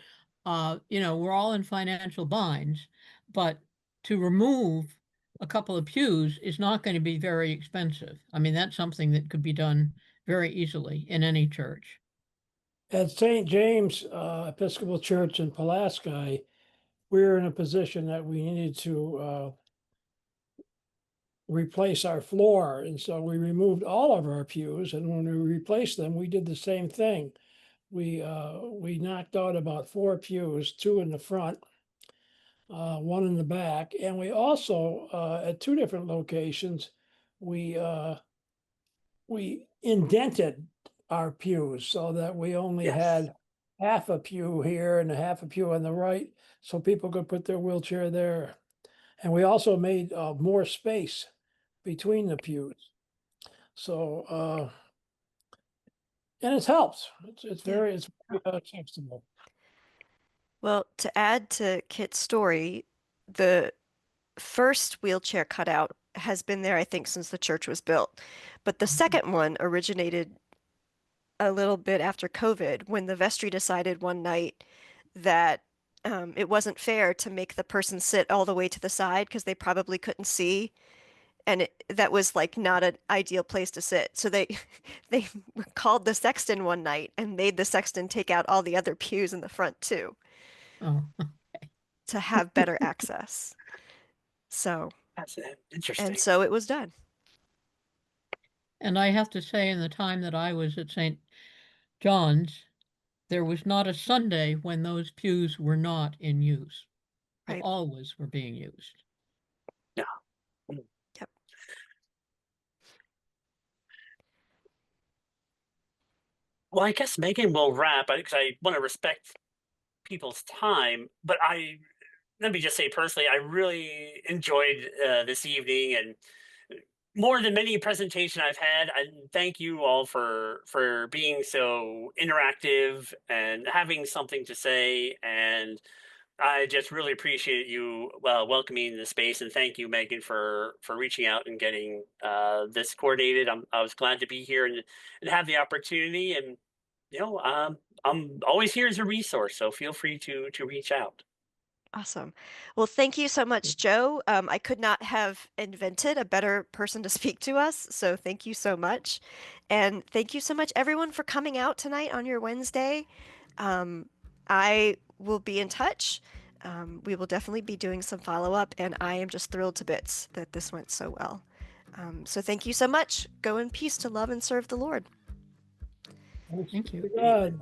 we're all in financial binds, but to remove a couple of pews is not going to be very expensive. I mean, that's something that could be done very easily in any church. At St. James Episcopal Church in Pulaski, we're in a position that we needed to replace our floor. And so we removed all of our pews. And when we replaced them, we did the same thing. We knocked out about 4 pews, 2 in the front, 1 in the back. And we also, at 2 different locations, we indented our pews so that we only yes. had half a pew here and a half a pew on the right, so people could put their wheelchair there. And we also made more space between the pews. So, and it's helped. It's very acceptable. Well, to add to Kit's story, the first wheelchair cutout has been there, I think, since the church was built. But the second one originated a little bit after COVID when the vestry decided one night that it wasn't fair to make the person sit all the way to the side because they probably couldn't see. And that was like not an ideal place to sit. So they they called the sexton one night and made the sexton take out all the other pews in the front too Oh, to have better access. So, That's and interesting. so it was done. and I have to say, in the time that I was at St. John's, there was not a Sunday when those pews were not in use. They Right. always were being used. Yeah. Mm. Yep. Well, I guess Megan will wrap because I want to respect people's time. But let me just say personally, I really enjoyed this evening and more than many presentation I've had. I thank you all for being so interactive and having something to say. And I just really appreciate you welcoming the space, and thank you, Megan, for reaching out and getting this coordinated. I was glad to be here and have the opportunity, and I'm always here as a resource, so feel free to reach out. Awesome. Well, thank you so much, Joe. I could not have invented a better person to speak to us, so thank you so much. And thank you so much, everyone, for coming out tonight on your Wednesday. I will be in touch. We will definitely be doing some follow-up, and I am just thrilled to bits that this went so well. So thank you so much. Go in peace to love and serve the Lord. Thank you. God.